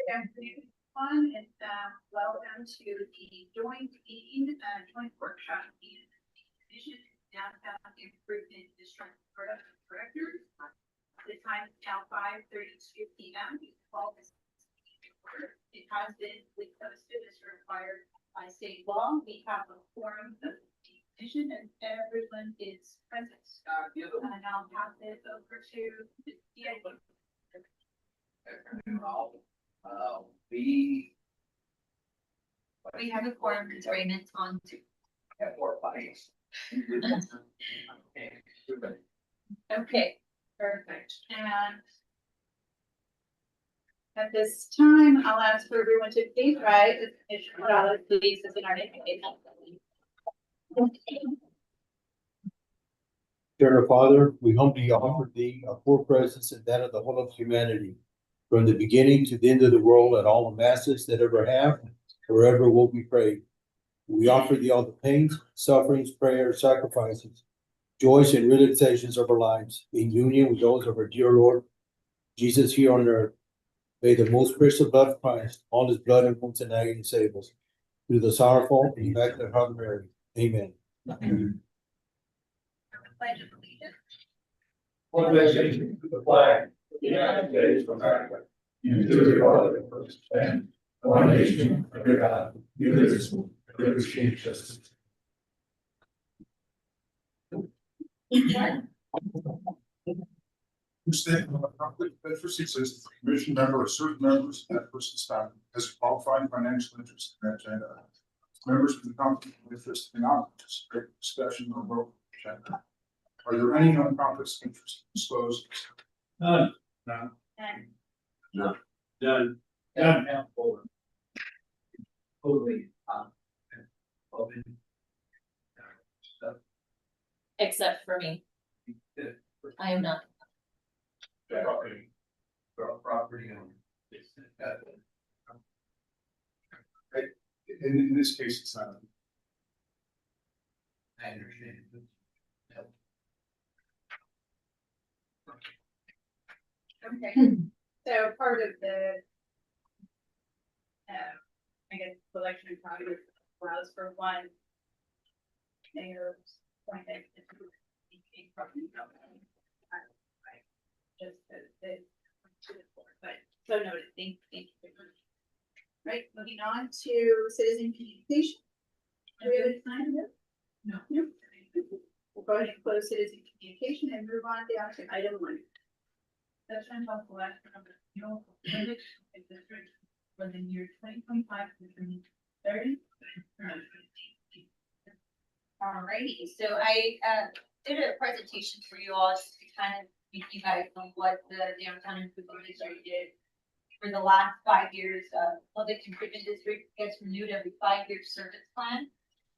afternoon, everyone, and welcome to the joint meeting, joint workshop meeting. Commission Downtown Improvement District Board of Directors. The time is now 5:32 p.m. It has been posted as required by state law. We have a quorum of the commission and everyone is present. And I'll pass it over to the DA. We have a quorum because Raymond's on too. Have more bodies. Okay, perfect. And at this time, I'll ask for everyone to please rise. Please, as in our name. Dear Father, we humbly offer thee our poor presence and that of the whole of humanity, from the beginning to the end of the world and all the masses that ever have, or ever will be prayed. We offer thee all the pains, sufferings, prayers, sacrifices, joys, and realizations of our lives, in union with those of our dear Lord Jesus here on earth. May the most precious blood of Christ, all his blood and wounds and agony save us. Through the sorrowful and immaculate heart of Mary. Amen. Pledge of allegiance. Pledge to the flag of the United States of America, and to the republic for which it stands, one nation under God, indivisible, with liberty and justice. Statement of a conflict of interest exists for commission member or certain members of that person's family has a qualifying financial interest in that agenda. Members of the conflict of interest cannot participate in discussion or vote on the agenda. Are there any non-conflicts of interest disclosed? None. None. None. None. None. Totally. Except for me. I am not. Property and in this case, it's not. I understand. Okay, so part of the, I guess, selection process allows for one mayor's appointment to be property company. Just but so noted. Thank you. Right, moving on to citizen communication. Do we have any time here? No. We'll go ahead and close citizen communication and move on down to item 1. Session about the last number of district for the year 2025 to 2030. Alrighty, so I did a presentation for you all just to kind of give you guys on what the downtown improvement district did for the last 5 years. Public improvement district gets renewed every 5-year service plan.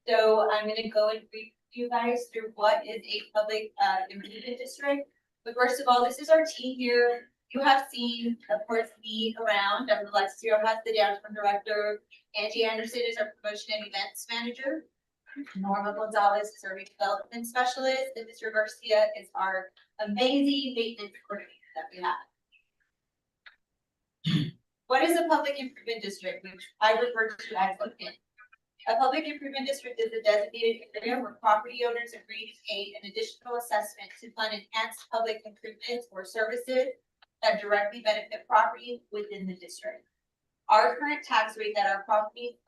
So I'm going to go and brief you guys through what is a public improvement district. But first of all, this is our team here. You have seen, of course, me around. I'm Alexia Rojas, the downtown director. Angie Anderson is our promotion and events manager. Norma Gonzalez is our redevelopment specialist, and Mr. Garcia is our amazing maintenance coordinator that we have. What is a public improvement district, which I refer to as PIN? A public improvement district is a designated area where property owners agree to pay an additional assessment to fund enhanced public improvements or services that directly benefit property within the district. Our current tax rate that our property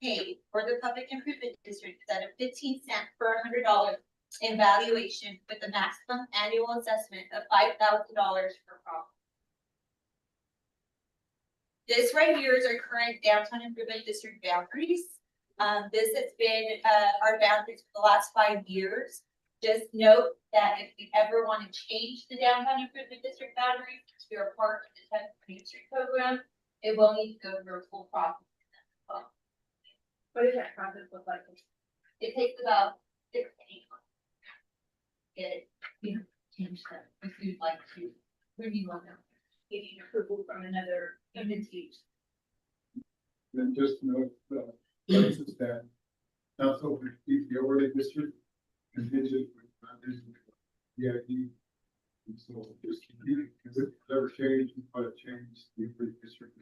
paid for the public improvement district is at a 15 cents per $100 in valuation, with a maximum annual assessment of $5,000 per property. This right here is our current downtown improvement district boundaries. This has been our boundaries for the last 5 years. Just note that if we ever want to change the downtown improvement district boundaries, because we are part of the 10th Main Street program, it will need to go through a full process. What does that process look like? It takes about 6 to 8 months. Get it, change that if you'd like to review on that. Getting approval from another entity. Then just note the places that not so the overlay district contingent with VIP. And so just keep it, because if it ever changed, but it changed the overlay district.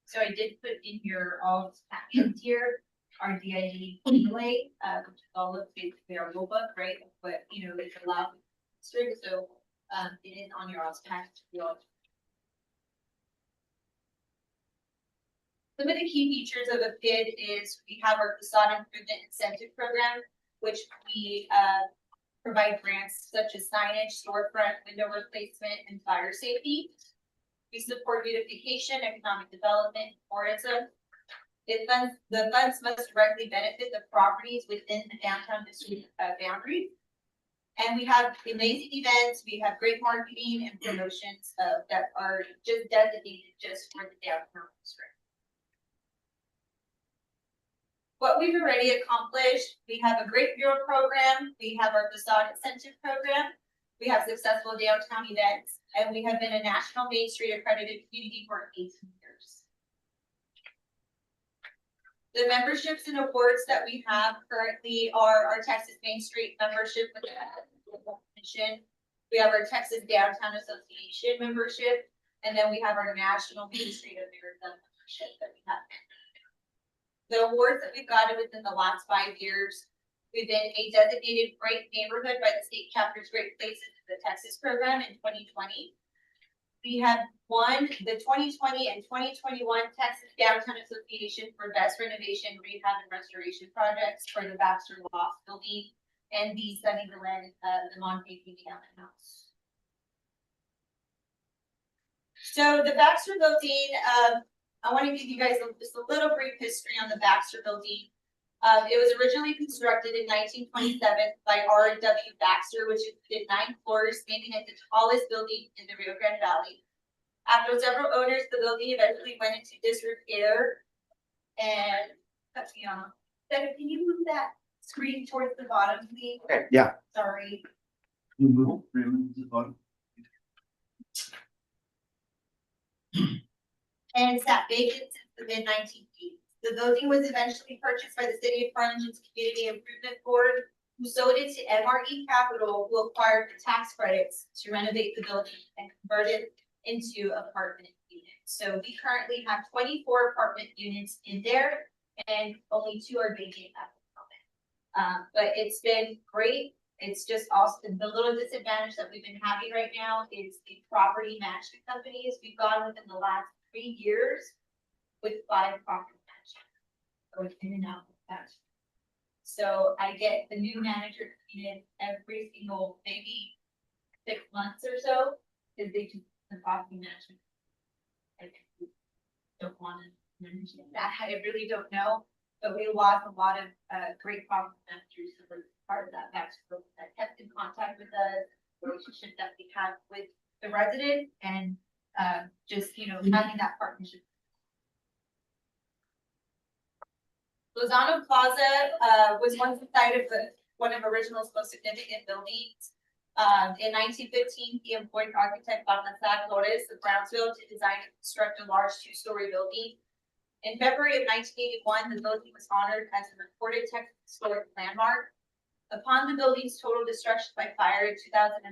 So I did put in your all packets here, our DID overlay, which is all of basically our rule book, right? But, you know, it's allowed strict, so, it is on your all package. Some of the key features of a PID is we have our facade improvement incentive program, which we, provide grants such as signage, storefront, window replacement, and fire safety. We support beautification, economic development, tourism. The funds must directly benefit the properties within the downtown district boundaries. And we have amazing events, we have great marketing and promotions that are just designated just for the downtown district. What we've already accomplished, we have a great mural program, we have our facade incentive program, we have successful downtown events, and we have been a National Main Street accredited community for 18 years. The memberships and awards that we have currently are our Texas Main Street membership with the commission. We have our Texas Downtown Association membership, and then we have our National Main Street America membership that we have. The awards that we've gotten within the last 5 years, we've been a designated great neighborhood by the state chapter's Great Places in the Texas program in 2020. We have won the 2020 and 2021 Texas Downtown Association for Best Renovation, Rehab, and Restoration Projects for the Baxter Loft Building and the Sunny Glen, the Monte Allen House. So the Baxter Building, I want to give you guys just a little brief history on the Baxter Building. It was originally constructed in 1927 by R.W. Baxter, which included 9 floors, making it the tallest building in the Rio Grande Valley. After several owners, the building eventually went into disrepair. And, Devin, can you move that screen towards the bottom, please? Okay, yeah. Sorry. And sat vacant since the mid-1980s. The building was eventually purchased by the City of Farmington's Community Improvement Board, who sold it to MRE Capital, who acquired the tax credits to renovate the building and convert it into apartment units. So we currently have 24 apartment units in there, and only 2 are vacant at the moment. But it's been great. It's just also the little disadvantage that we've been having right now is the property management companies. We've gone within the last 3 years with 5 property management going in and out of that. So I get the new manager coming in every single, maybe 6 months or so, because they do the property management. I don't want to mention that. I really don't know, but we lost a lot of great property managers that were part of that Baxter that kept in contact with us, relationship that we have with the resident, and just, you know, having that partnership. Lozano Plaza was once the site of one of original's most significant buildings. In 1915, he employed architect Baltasar Flores of Brownsville to design and construct a large 2-story building. In February of 1981, the building was honored as a recorded Texas historic landmark. Upon the building's total destruction by fire in 2004,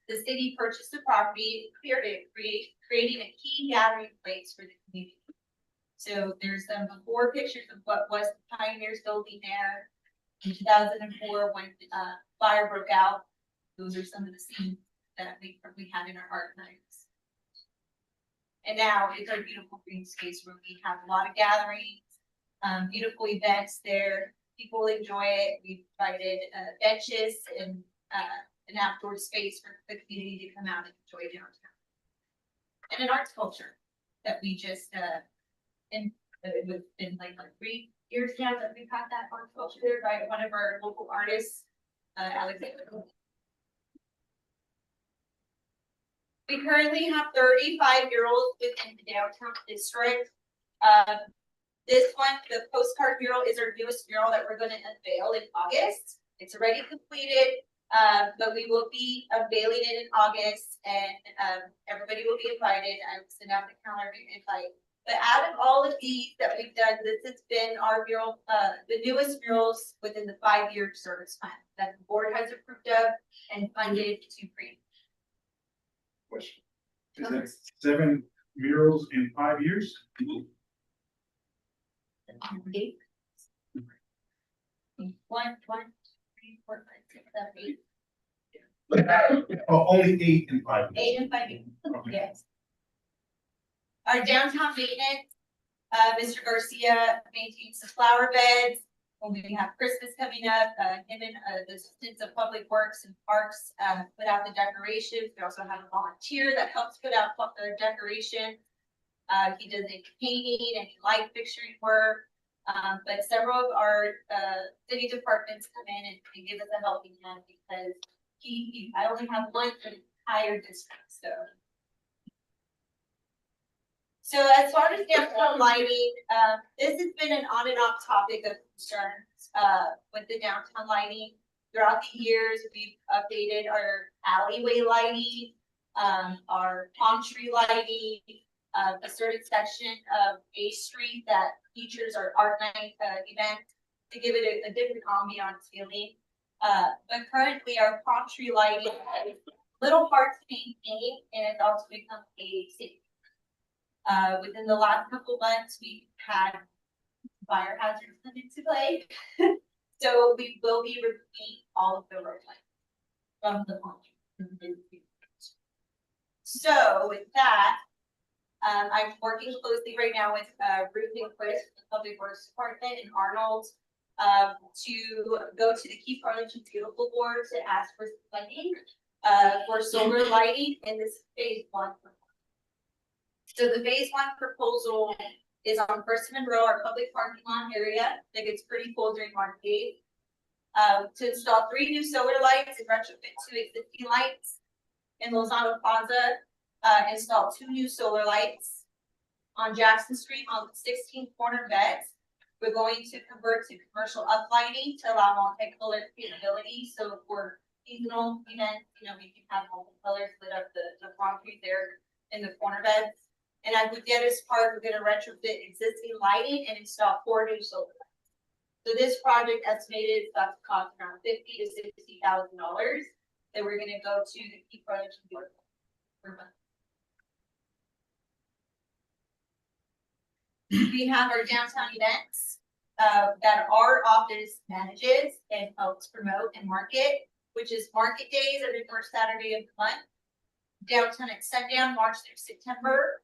the city purchased the property and cleared it, creating a key gathering place for the community. So there's some before pictures of what was the Pioneers building there in 2004 when fire broke out. Those are some of the scenes that we have in our archives. And now it's our beautiful green space where we have a lot of gatherings, beautiful events there. People enjoy it. We've provided benches and an outdoor space for the community to come out and enjoy downtown. And an arts culture that we just, and it's been like 3 years now that we've had that arts culture there by one of our local artists, Alexander. We currently have 35 murals within the downtown district. This one, the postcard mural, is our newest mural that we're going to unveil in August. It's already completed, but we will be unveiling it in August, and everybody will be invited. I will send out the calendar invite. But out of all of these that we've done, this has been our mural, the newest murals within the 5-year service plan that the board has approved of and funded to create. Question. Is that 7 murals in 5 years? Eight. One, 3, 4, 5, 6, 7, 8. Oh, only 8 in 5 years. 8 and 5, Okay. yes. Our downtown maintenance, Mr. Garcia maintains the flower beds. When we have Christmas coming up, him and the assistants of Public Works and Parks put out the decorations. We also have a volunteer that helps put out the decoration. He does the painting and light fixturing work. But several of our city departments come in and give us a helping hand because I only have one for the entire district, so. So as far as downtown lighting, this has been an on and off topic of concerns, with the downtown lighting. Throughout the years, we've updated our alleyway lighting, our palm tree lighting, a certain section of A Street that features our art night, event to give it a different ambiance feeling. But currently our palm tree lighting is a little hard to maintain and it's also become a safety. Within the last couple months, we've had fire hazards come into play. So we will be removing all of the road lights from the palm tree. So with that, I'm working closely right now with Ruth and Chris, the Public Works Department, and Arnold to go to the Keep Arlington Beautiful Board to ask for funding for solar lighting in this phase 1. So the phase 1 proposal is on First Monroe, our public parking lot area that gets pretty cool during market. To install 3 new solar lights and retrofit 2 existing lights. In Lozano Plaza, install 2 new solar lights. On Jackson Street on the 16th corner beds, we're going to convert to commercial uplighting to allow multicolor capability. So for seasonal events, we can have multicolors lit up the concrete there in the corner beds. And at Gutierrez Park, we're gonna retrofit existing lighting and install 4 new solar lights. So this project estimated is about to cost around $50,000 to $60,000 that we're gonna go to the Keep Arlington Beautiful per month. We have our downtown events that our office manages and helps promote and market, which is market days every first Saturday of the month. Downtown at Sundown, March through September,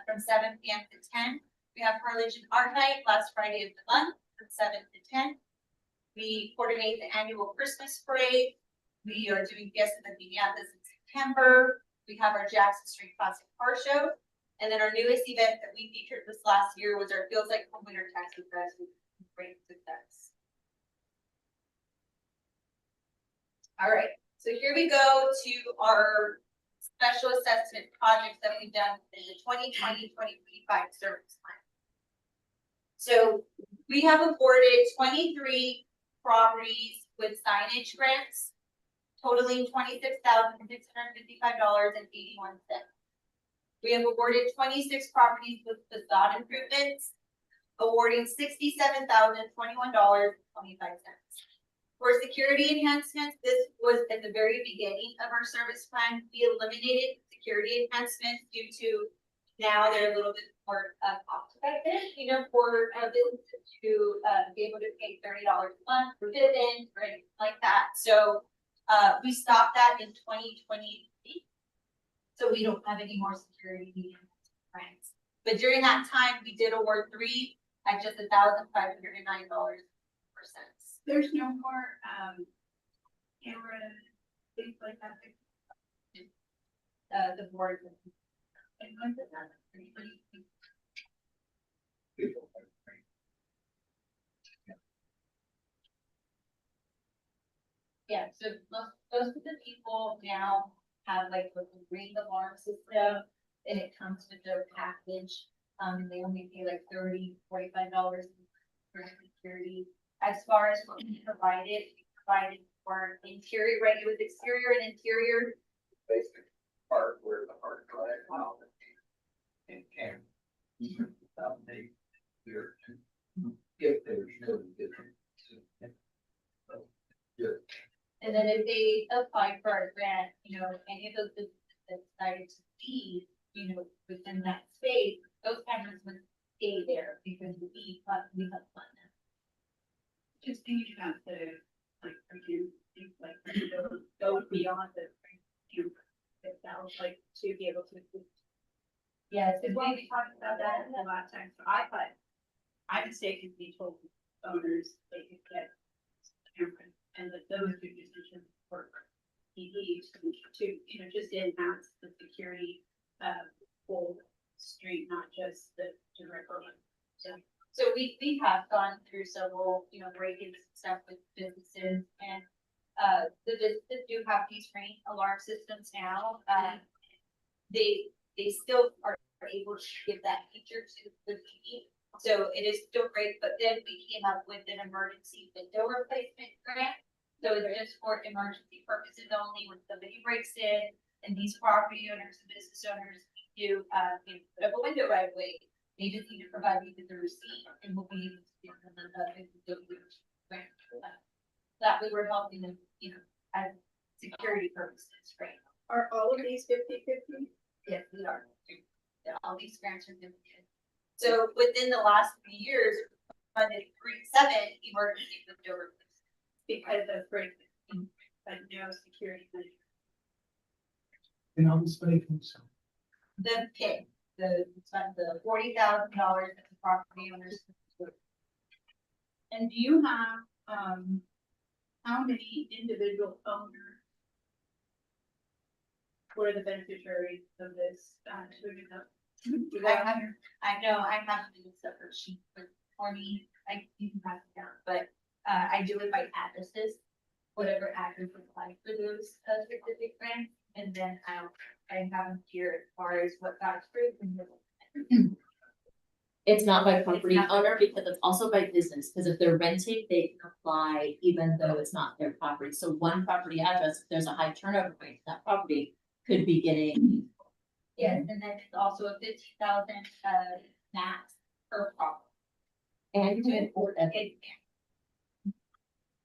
from 7 p.m. to 10. We have Harlingen Art Night last Friday of the month from 7 to 10. We coordinate the annual Christmas parade. We are doing Fiesta de Piñatas in September. We have our Jackson Street Classic Car Show. And then our newest event that we featured this last year was our Feels Like Home Winter Taxi Fest with great success. All right, so here we go to our special assessment projects that we've done in the 2020-2025 service plan. So we have awarded 23 properties with signage grants, totaling $26,655.81. We have awarded 26 properties with facade improvements, awarding $67,021.25. For security enhancements, this was at the very beginning of our service plan. We eliminated security enhancements due to now they're a little bit more cost effective, for businesses to be able to pay $30 a month for dividends or anything like that. So we stopped that in 2023. So we don't have any more security grants. But during that time, we did award 3 at just $1,509 per cents. There's no more, camera, things like that. The board. Yeah, so most of the people now have like the Ring alarm system and it comes with their package. They only pay like $30, $45 for security. As far as what we provided for interior, right? It was exterior and interior. Basic part where the hard drive and camera. They, there, if there's no difference. And then if they apply for a grant, any of those businesses that decided to leave, within that because we have fun. Just thinking about the, like, go beyond the, itself, like, to be able to. Yes, and we talked about that. A lot of times, so I thought, I mistakenly told owners they could get cameras, and that those would just in for EVs to, you know, just enhance the security of whole street, not just the direct road. So we have gone through several, you know, break-ins and stuff with businesses and, the businesses do have these ring alarm systems now. They still are able to give that feature to the PD. So it is still great, but then we came up with an emergency window replacement grant. So it's just for emergency purposes only when somebody breaks in and these property owners and business owners do, put up a window right away. They just need to provide me with the receipt and we'll be able to give them the grant for that. That way we're helping them, you know, as security purposes, right? Are all of these 50/50? Yes, we are. Yeah, all these grants are good. So within the last few years, funded 7 emergency window replacements. Because of break, but no security measure. And how this money comes from. The pit, the $40,000 that the property owners. And do you have, how many individual owners were the beneficiaries of this, I have to do a separate sheet for me, you can pass it down, but, I do it by addresses. Whatever address applies for those, specific grants, and then I have them here as far as what got approved and what. It's not by property not by- owner because it's also by business, because if they're renting, they can apply even though it's not their property. So one property address, if there's a high turnover rate, that property could be getting. Yes, and then it's also a 50,000, max per property. And to enforce that.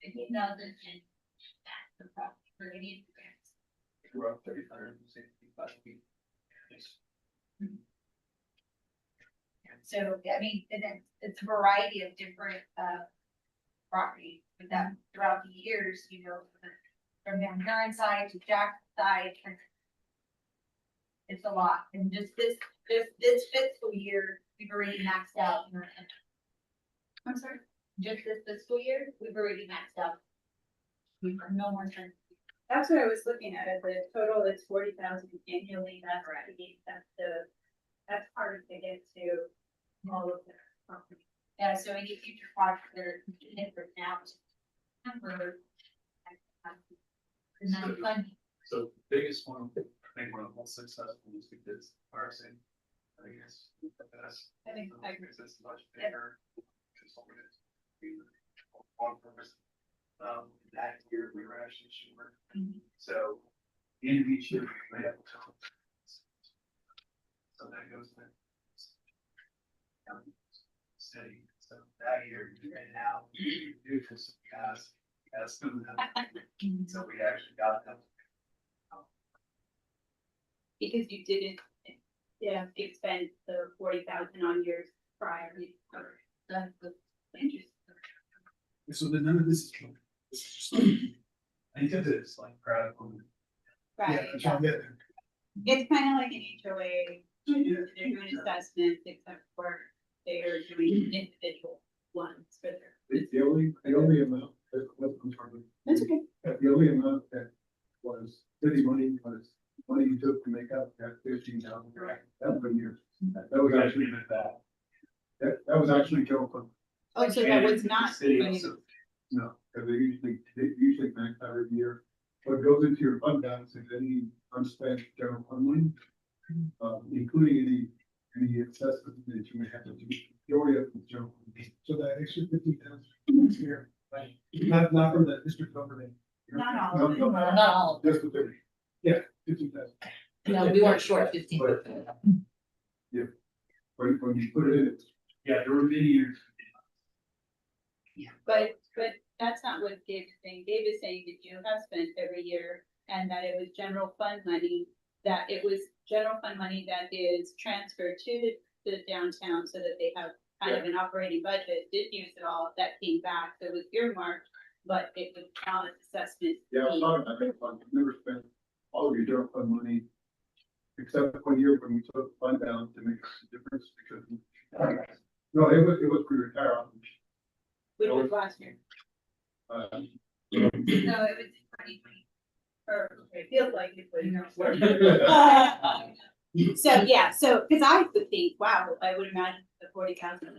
50,000 and max per property for any grants. We're up 365 feet. So, I mean, and then it's a variety of different, property with that throughout the years, you know, from Van Buren side to Jackson side. And it's a lot, and just this fiscal year, we've already maxed out. I'm sorry? Just this fiscal year, we've already maxed out. No more than. That's what I was looking at, the total is 40,000 annually, that's that's hard to get to all of the property. Yeah, so any future projects that are completed from now to September. And then funding. So biggest one, I think one of the most successful is we did RSA. I guess. I think I agree. It's much bigger. Just what it is. One purpose. That year we were actually short. So in each year we have. So that goes there. Steady, so that year and now due to some gas. So we actually got them. Because you didn't, expend the 40,000 on years prior. That's the interest. So then none of this is. This is just like. I think that it's like proud of them. Right, It's kind it's kind of like an HOA, they're doing assessments, except for they are doing individual ones for their. The only amount that, I'm sorry. That's okay. The only amount that was city money was money you took to make up that 15,000. That was years. That was actually that was actually Joe Cook. Oh, so that was not. City also. No, because they usually max out every year. What goes into your fund balance is any unspent general fund money, including any assessment that you may have to do. Majority of the general fund. So that extra 50,000 here, right? Not from the district government. Not all of it. No, Not all. just the 30. Yeah, 50,000. No, we weren't short 15. But when you put it in, yeah, there were many years. But that's not what Gabe is saying. Gabe is saying that you have spent every year and that it was general fund money, that is transferred to the downtown so that they have kind of an operating budget, didn't use it all, that came back, so it was earmarked, but it was not an assessment. Yeah, I was talking about that fund, you've never spent all of your general fund money. Except 1 year when we took the fund down to make a difference because. No, it was pre-retire. Which was last year, Uh, No, it was 2020. or it feels like it was. No. So, yeah, so, cause I would think, wow, I would imagine the 40,000.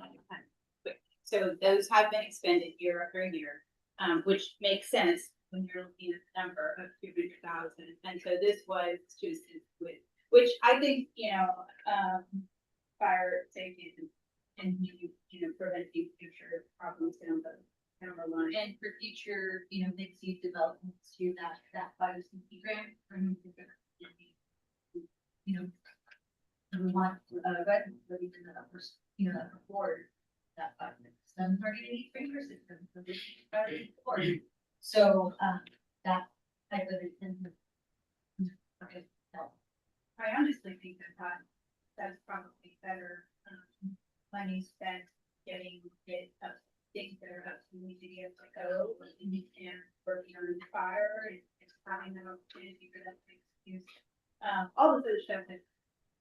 Quick. So those have been expended year after year, which makes sense when you're looking at the number of 200,000. And so this was to assist with, which I think, fire safety and, preventing future problems down the line. And for future, mixed use developments to that biosafety grant from. We want, residents living in the upper, upper floor, that 730 or 634. So, that type of incentive. Okay, so. I honestly think that's probably better, money spent getting it up, things that are up to need to get to go, and working on the fire, and having an opportunity for that to use. All of those stuff is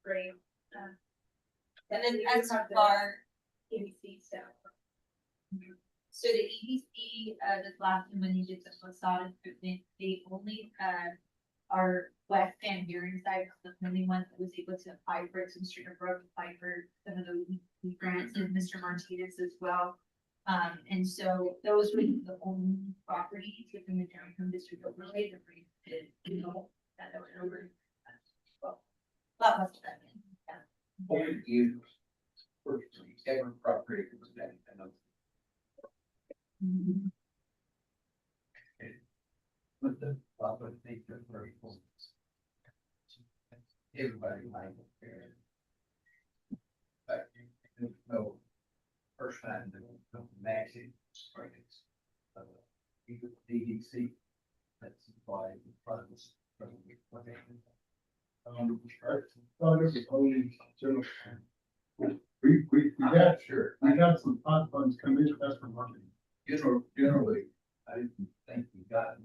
great. And then we as have the far, ABC stuff. so the EDC, this last one, when you did the facade improvement, they only, our West Van Buren side was the only one that was able to apply for some street or broke apply for some of those grants, and Mr. Martinez as well. And so those were the only properties within the downtown district overlay that we did, that were over. Well, that must have been, yeah. You. Every property was that, But the property they took very full. Everybody liked it. But no, first time that no massive springs. Even DDC, that's why the funds from what they. only general. We got, Sure. we got some pot funds come in, that's for marketing. Generally, I didn't think we got.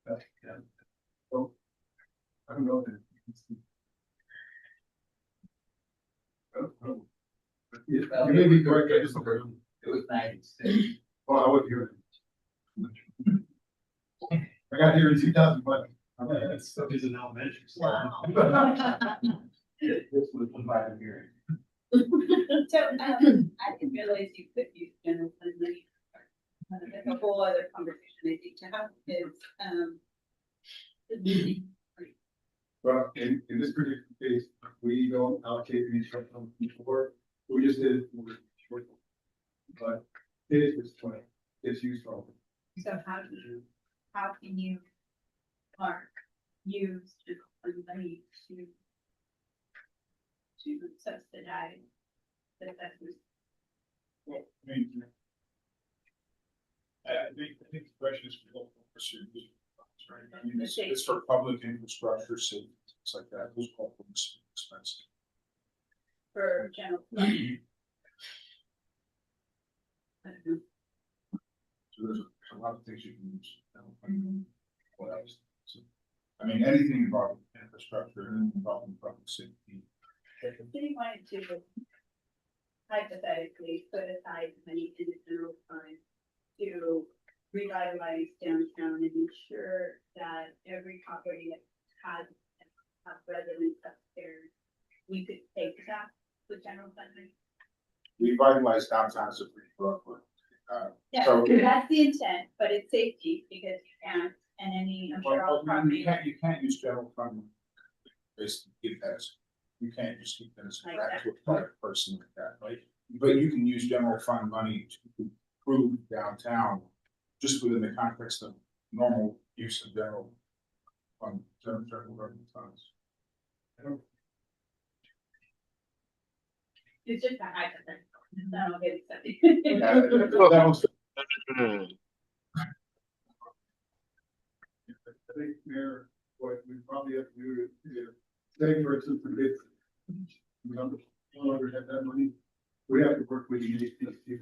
But, So, I don't know. You may be correct, I just. it was 96. Oh, I wasn't here. I got here in 2001. That stuff is an elementary. school. Wow. This was my hearing. So, I didn't realize you could use general fund money. That's a whole other conversation I think to have is, Well, in this particular case, we don't allocate any short term before, we just did it for short. But it is 20, it's useful. so how can you, Mark, use general fund money to subsidize the investment? I think the question is for local pursuit. Right? I mean, it's for public infrastructure, safety, things like that, those are all expensive. For general fund? I don't know. So there's a lot of things you can use. What else? So, I mean, anything involving infrastructure and involving public safety. If the city wanted to hypothetically put aside money in the general fund to revitalize downtown and ensure that every property that has residents upstairs, we could take that with general fund money. Revitalize downtown is a pretty broad word. Yeah, So- that's the intent, but it's safety because you can't, and any, I'm sure all Well, property. you can't use general fund. Basically, keep that as, you can't just keep that as a Like grant that. to a private person like that, right? But you can use general fund money to improve downtown, just within the context of normal use of general fund, general revenue funds. It's just a hypothetical, so I don't get accepted. That was- I think, Mayor, what we probably have to do is, say for instance, the bids. We don't no longer have that money, work with the ADC.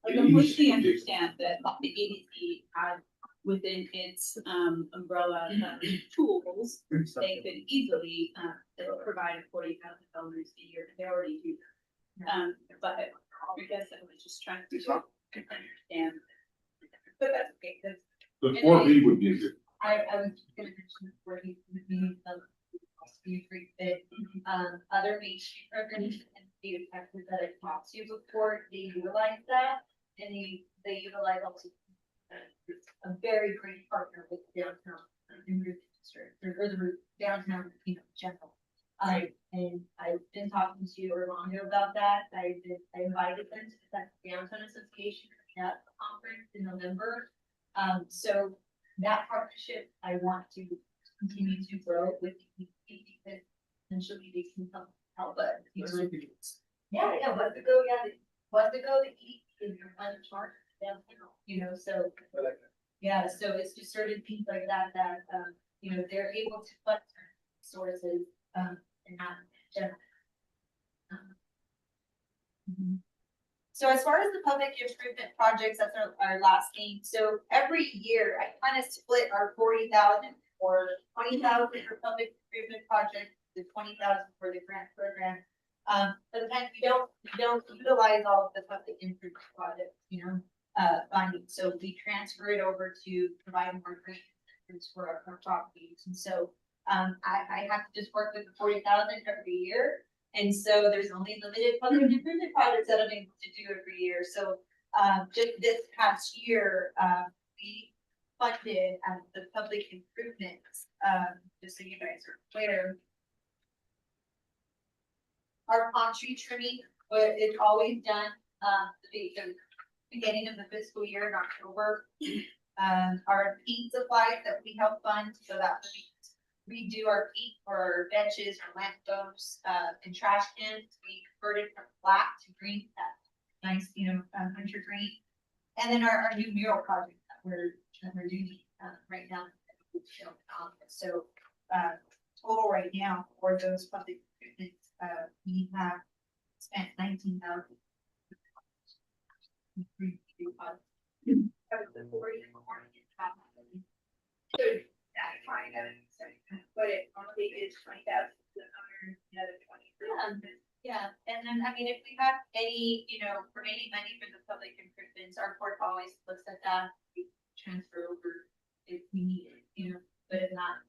I completely understand that the EDC had within its umbrella tools, they could easily provide $40,000 a year, they already do that. But I guess I was just trying to understand. But that's okay, because The 4B would be a good. I was gonna mention before we meeting you agree that other Main Street programs and the effective that I talked to before, they utilize that. And they utilize also a very great partner with downtown in Root District, or the Root downtown, you know, general. And I've been talking to Orlando about that. I invited them to the Downtown Association conference in November. So that partnership, I want to continue to grow with EDC because essentially they can help us. You know, yeah, what's the go? The EDC is your chart downtown, you know, so. Yeah, so it's just certain things like that, you know, they're able to fund sources, and not general. So as far as the public improvement projects, that's our last thing. So every year I kind of split our 40,000 or 20,000 for public improvement projects, the 20,000 for the grant program. Sometimes we don't utilize all of the public improvement projects, you know, funding. So we transfer it over to provide more grants for our properties. And so I have to just work with the 40,000 every year. And so there's only limited public improvement projects that I'm able to do every year. So just this past year, we funded the public improvements, just so you guys are clear. Our palm tree trimming, but it's always done the beginning of the fiscal year in October. Our paint supplies that we help fund, so that would be redo our paint for our benches, our lamp posts, and trash cans. We converted from black to green, that nice, you know, winter green. And then our new mural project that we're doing right now. So total right now for those public improvements, we have spent 19,000. that's fine, but it only is 20,000, another 20. Yeah, and then, I mean, if we have any, you know, for any money for the public improvements, our court always looks at that, we transfer over if we need it, you know, but if not.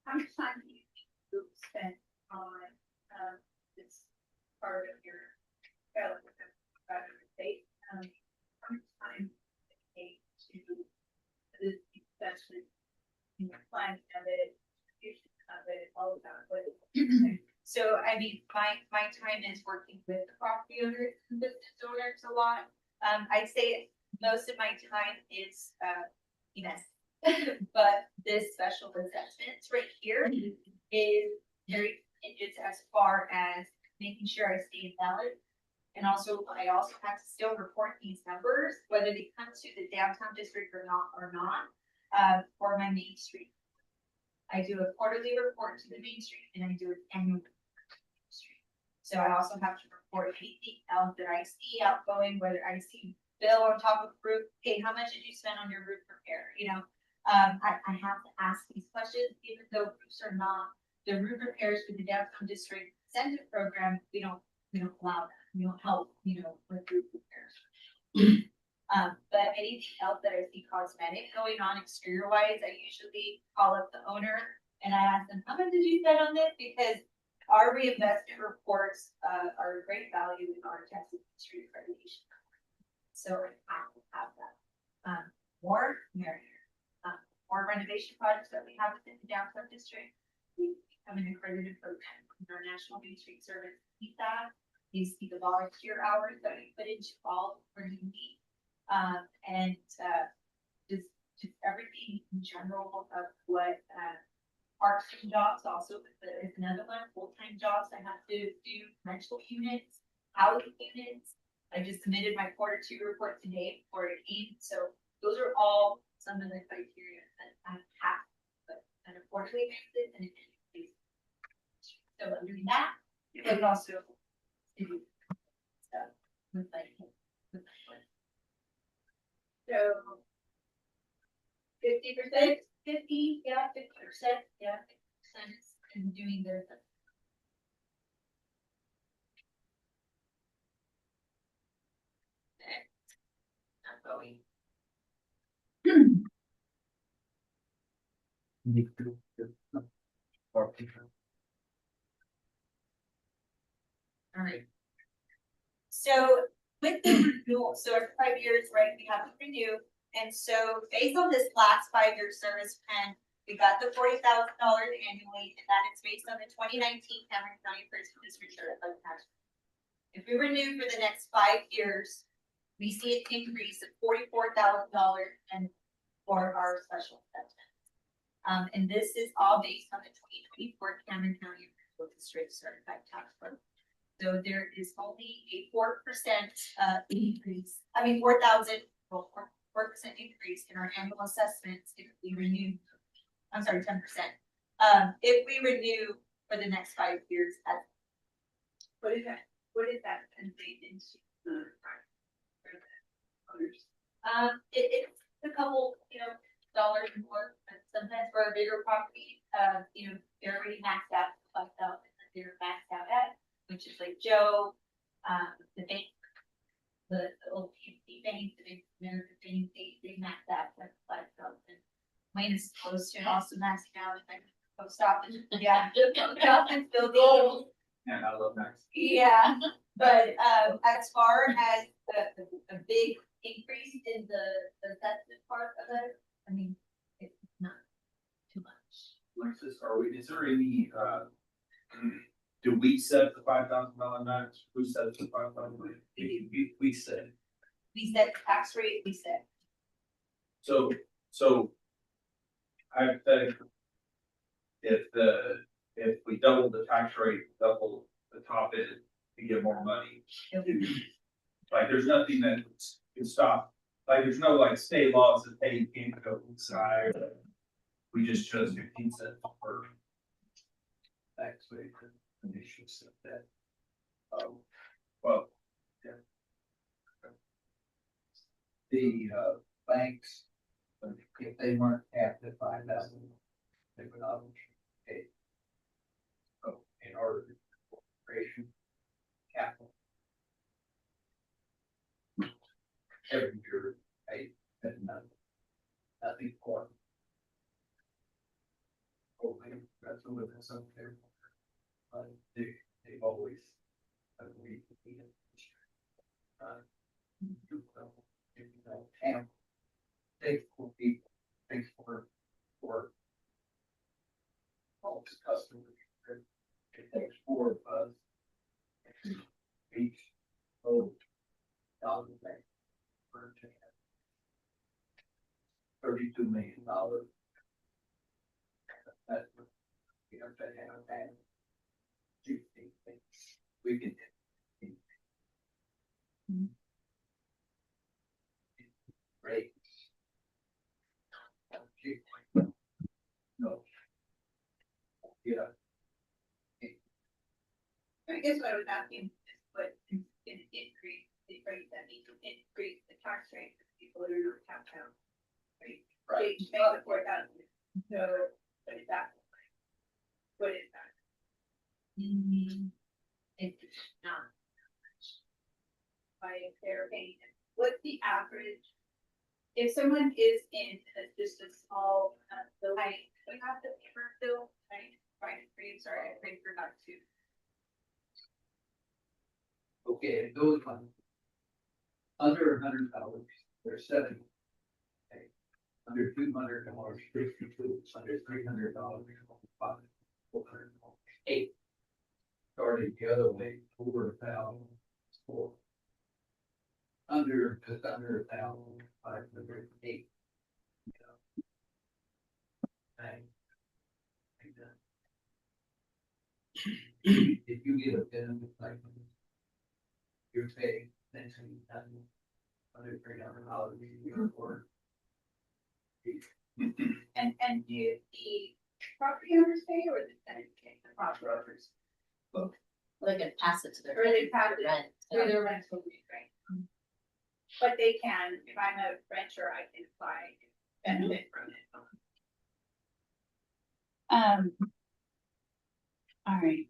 How much time do you think you spend on this part of your development of the state? How much time does it take to this investment in your planning of it, execution of it, all of that? So, I mean, my time is working with the property owners and business owners a lot. I'd say most of my time is, yes. But this special assessments right here is very, it's as far as making sure I stay in balance. And also, I also have to still report these numbers, whether they come to the downtown district or not, for my Main Street. I do a quarterly report to the Main Street and I do an annual report to the Main Street. So I also have to report anything else that I see outgoing, whether I see bill on top of roof, hey, how much did you spend on your roof repair? You know, I have to ask these questions, even though roofs are not the roof repairs for the downtown district incentive program. We don't allow that. We don't help, you know, with roof repairs. But anything else that I see cosmetic going on exterior wise, I usually call up the owner and I ask them, how much did you spend on this? Because our reinvestment reports are a great value in our Texas Street accreditation. So I have to have that. More merrier. More renovation projects that we have within the downtown district. We become an accredited program in our National Main Street Service. Keep that. You see the volunteer hours that we put into all for the week. And just everything in general of what parks and jobs also is another one, full-time jobs. I have to do rental units, housing units. I just submitted my quarter 2 report today for it came. So those are all some of the criteria that I have to put on a quarterly basis and a daily basis. So I'm doing that. But also. Stuff with like. So 50%, 50, yeah, 50%, yeah, 50% is doing the. Not going. Alright. So with the renewal, so every 5 years, right, we have to renew, and so based on this last 5-year service plan, we got the $40,000 annually, and that is based on the 2019 Cameron County Person District Certified Tax. If we renew for the next 5 years, we see an increase of $44,000 and for our special assessment. And this is all based on the 2024 Cameron County Personal District Certified Tax Form. So there is only a 4% increase, 4% increase in our annual assessments if we renew, 10%. If we renew for the next 5 years at. what is that translate into the price for the others? It's a couple, dollars more, but sometimes for a bigger property, they're already maxed out, they're maxed out at, which is like Joe, the bank, the old PNC bank, the Bank of America bank, they max out at 5,000. Wayne is close to also maxing out, like post office, yeah, post office building. Yeah, I love Max. Yeah, but as far as a big increase in the assessment part of it, it's not too much. Alexis, is there any, do we set the $5,000 max? Who sets the $5,000? We set. We set tax rate, we set. So hypothetically, if we double the tax rate, double the top end, we get more money. Like, there's nothing that can stop, like, there's no like state laws that say you can't go inside. We just chose 15 cents per tax rate, and they should set that. Well, yeah. The banks, if they weren't capped at 5,000, they would not pay. So in order to corporation capital. Every year, nothing for. That's a little something there. They've always agreed to be in. And thanks for people, thanks for all the customers. It takes 4 of us. Each $30 $32 million. That's what we have to have. We can. Great. No. Yeah. I guess what I was asking is what is gonna increase the rate that needs to increase the tax rate for people that are tapped out. Right? Right. They pay the 4,000. So what is that? What is that? It's not. By their paying, what's the average? If someone is in just a small, building, we have the paper bill, right, sorry, I forgot to. Okay, those ones. Under $100, they're 70. Okay. Under $200, 52. Under $300, 5. 400, 8. Starting the other way, over 1,000, 4. Under 1,000, 508. If you get a benefit like you're paying essentially under $300 a year for. And do the property owners pay or the tenant pay? The property owners. Both. They can pass it to their. Or they pass it rent. through their rental agreement. But they can, if I'm a renter, I can apply benefit from it. All right.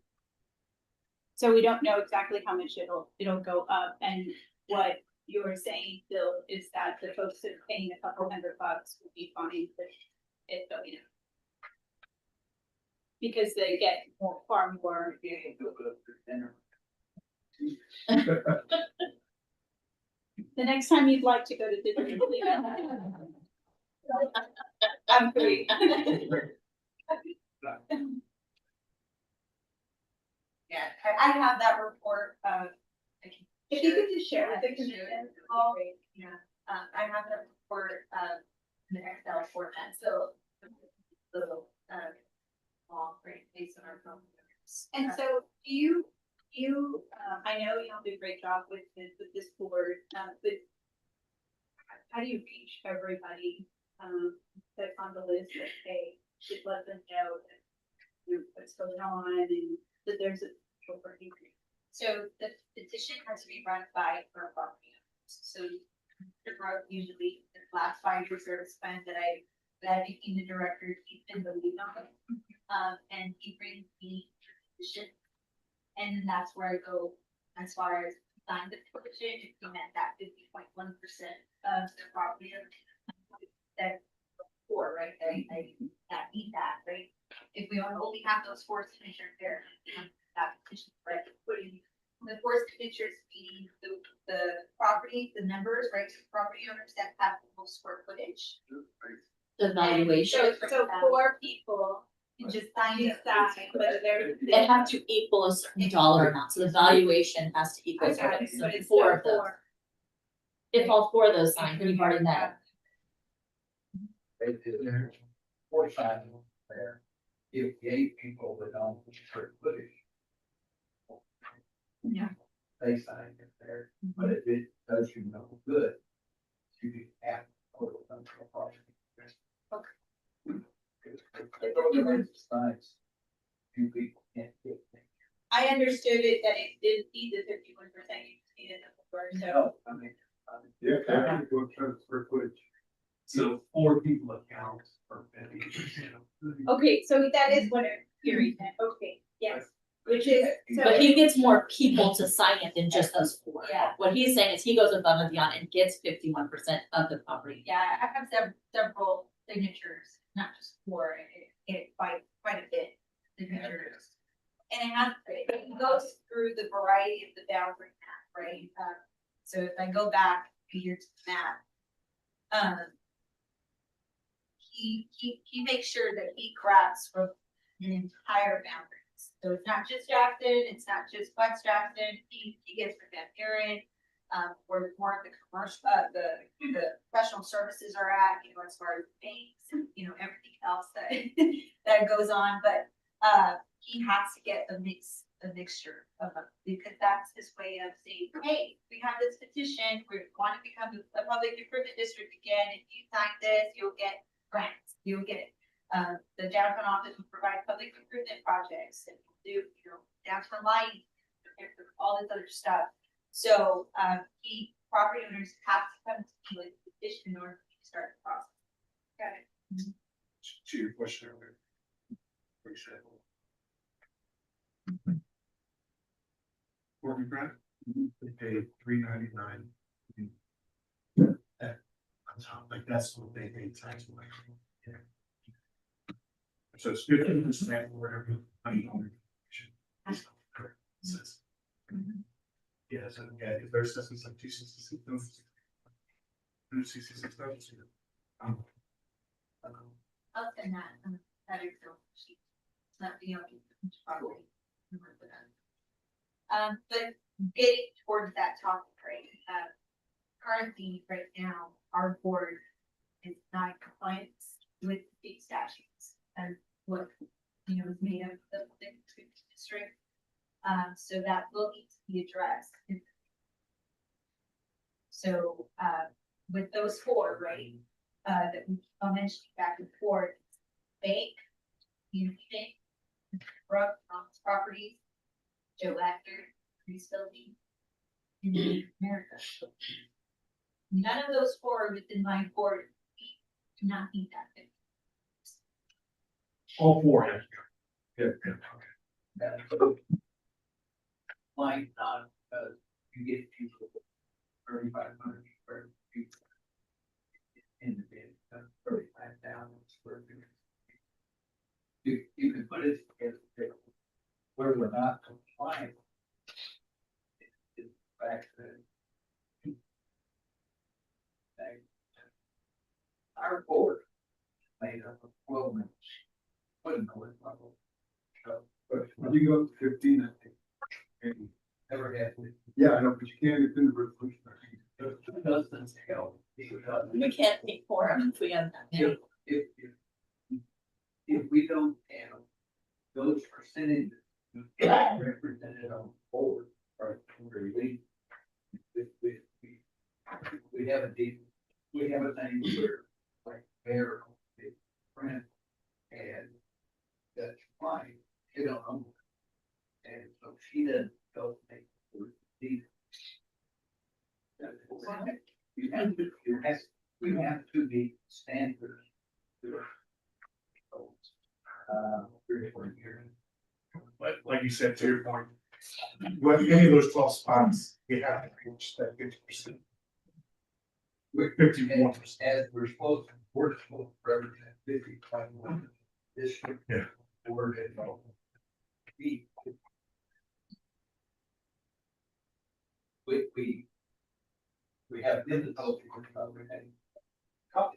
So we don't know exactly how much it'll go up, and what you were saying, Bill, is that the folks that are paying a couple $100 would be fine with it going up. Because they get far more. The next time you'd like to go to dinner, please. I'm free. Yeah, I have that report, If you could just share with the commission. Yeah, I have that report, in the Excel format, so. Little, all great, based on our phone. And so I know you do a great job with this board, but how do you reach everybody, that's on the list that, hey, just let them know that what's going on and that there's a potential for increase? So the petition has to be run by our property owners. So usually the last 5 years are spent that I became the director, he's been the lead on it. And he brings me the petition. And then that's where I go as far as sign the petition, if you met that 50.1% of the property owners. That four, right, that need that, right? If we only have those 4 signatures there, that petition, right, putting the 4 signatures being the property, the numbers, right, so property owners that have the most square footage. The valuation, So 4 people And just sign it. decide whether they're. they have to equal a certain dollar amount, so the valuation has to equal. Okay, something. but So it's 4 still of those. 4. If all 4 of those sign, you've already met. There's 45 there. If the 8 people that don't square footage. Yeah. They sign it there, but if it does you no good, you can have total number of property. Besides, 2 people can't get things. I understood it that it did need the 51%, you just needed the 4, so. I mean, Yeah, after you go to square footage. So 4 people account for 50%. Okay, so that is what I'm hearing then, okay, yes, which is, so. But he gets more people to sign it than just those 4. Yeah. What he's saying is he goes above and beyond and gets 51% of the property. Yeah, I have several signatures, not just 4, it quite a bit signatures. And it goes through the variety of the boundary map, right? So if I go back here to the map, he makes sure that he crafts from an entire boundaries. So it's not just Jackson, it's not just West Jackson, he gets from Van Buren, where more of the commercial, the professional services are at, you know, as far as banks, you know, everything else that that goes on, but he has to get a mixture of them, because that's his way of saying, hey, we have this petition, we want to become a public improvement district again, if you sign this, you'll get grants, you'll get it. The downtown office will provide public improvement projects, and do, you know, downtown lighting, all this other stuff. So, property owners have to come to me with a petition in order to start the process. Got it. To your question earlier. Appreciate it. Morgan Grant, they paid $3.99. On top, like that's what they paid tax like. So it's 50% wherever $100. Yeah, so yeah, if their assessment's like 266, 266,000. Other than that Excel sheet, it's not the only property. But getting towards that topic, right, currently, right now, our board is not in compliance with state statutes and what, you know, is made of the district. So that will need to be addressed. So, with those 4, right, that we mentioned back and forth, bank, community bank, properties, Joe Actor, Grease Building. In America. None of those four are within my board. Do not think that big. All four, yes. Yeah, Might not, you get people 3,500 square feet. In the bid, 35,000 square feet. You can put it if where we're not compliant. It's back to. Our board made up of 12 members. Wouldn't know it level. So, But when you go up to 15, I think. and- never had. Yeah, I know, but you can't get through the resolution. Doesn't help. We can't take forum if we have that many. If we don't have those percentages represented on the board, or we have a deep, we have a thing where like mayor, friend, and that's fine, you know. And so she doesn't go make these. We have to be standard. 3 or 4 years. But like you said, to your point, with any of those 12 spots, you have to reach that 50%. With 51%. As we're supposed to represent 50 district. Yeah. Board and all. We have difficulty with everything. How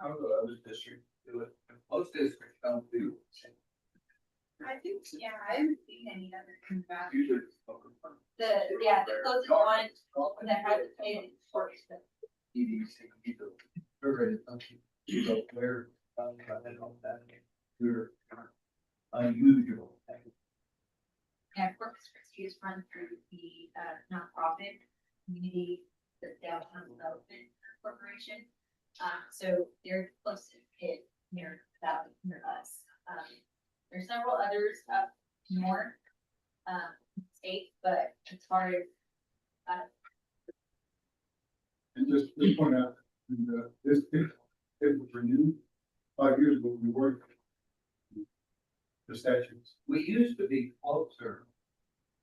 do the other districts do it? Most districts don't do it. I think, yeah, I haven't seen any other combat. Usually. The closest one that has to pay it for EDC, survey, you go where, they're unusual. Yeah, Corpus Christi is run through the nonprofit community, the Downtown Development Corporation. So they're close to it near Valley, near us. There's several others up north, state, but as far as And just to point out, this, it was renewed 5 years ago, we worked. The statutes. We used to be closer,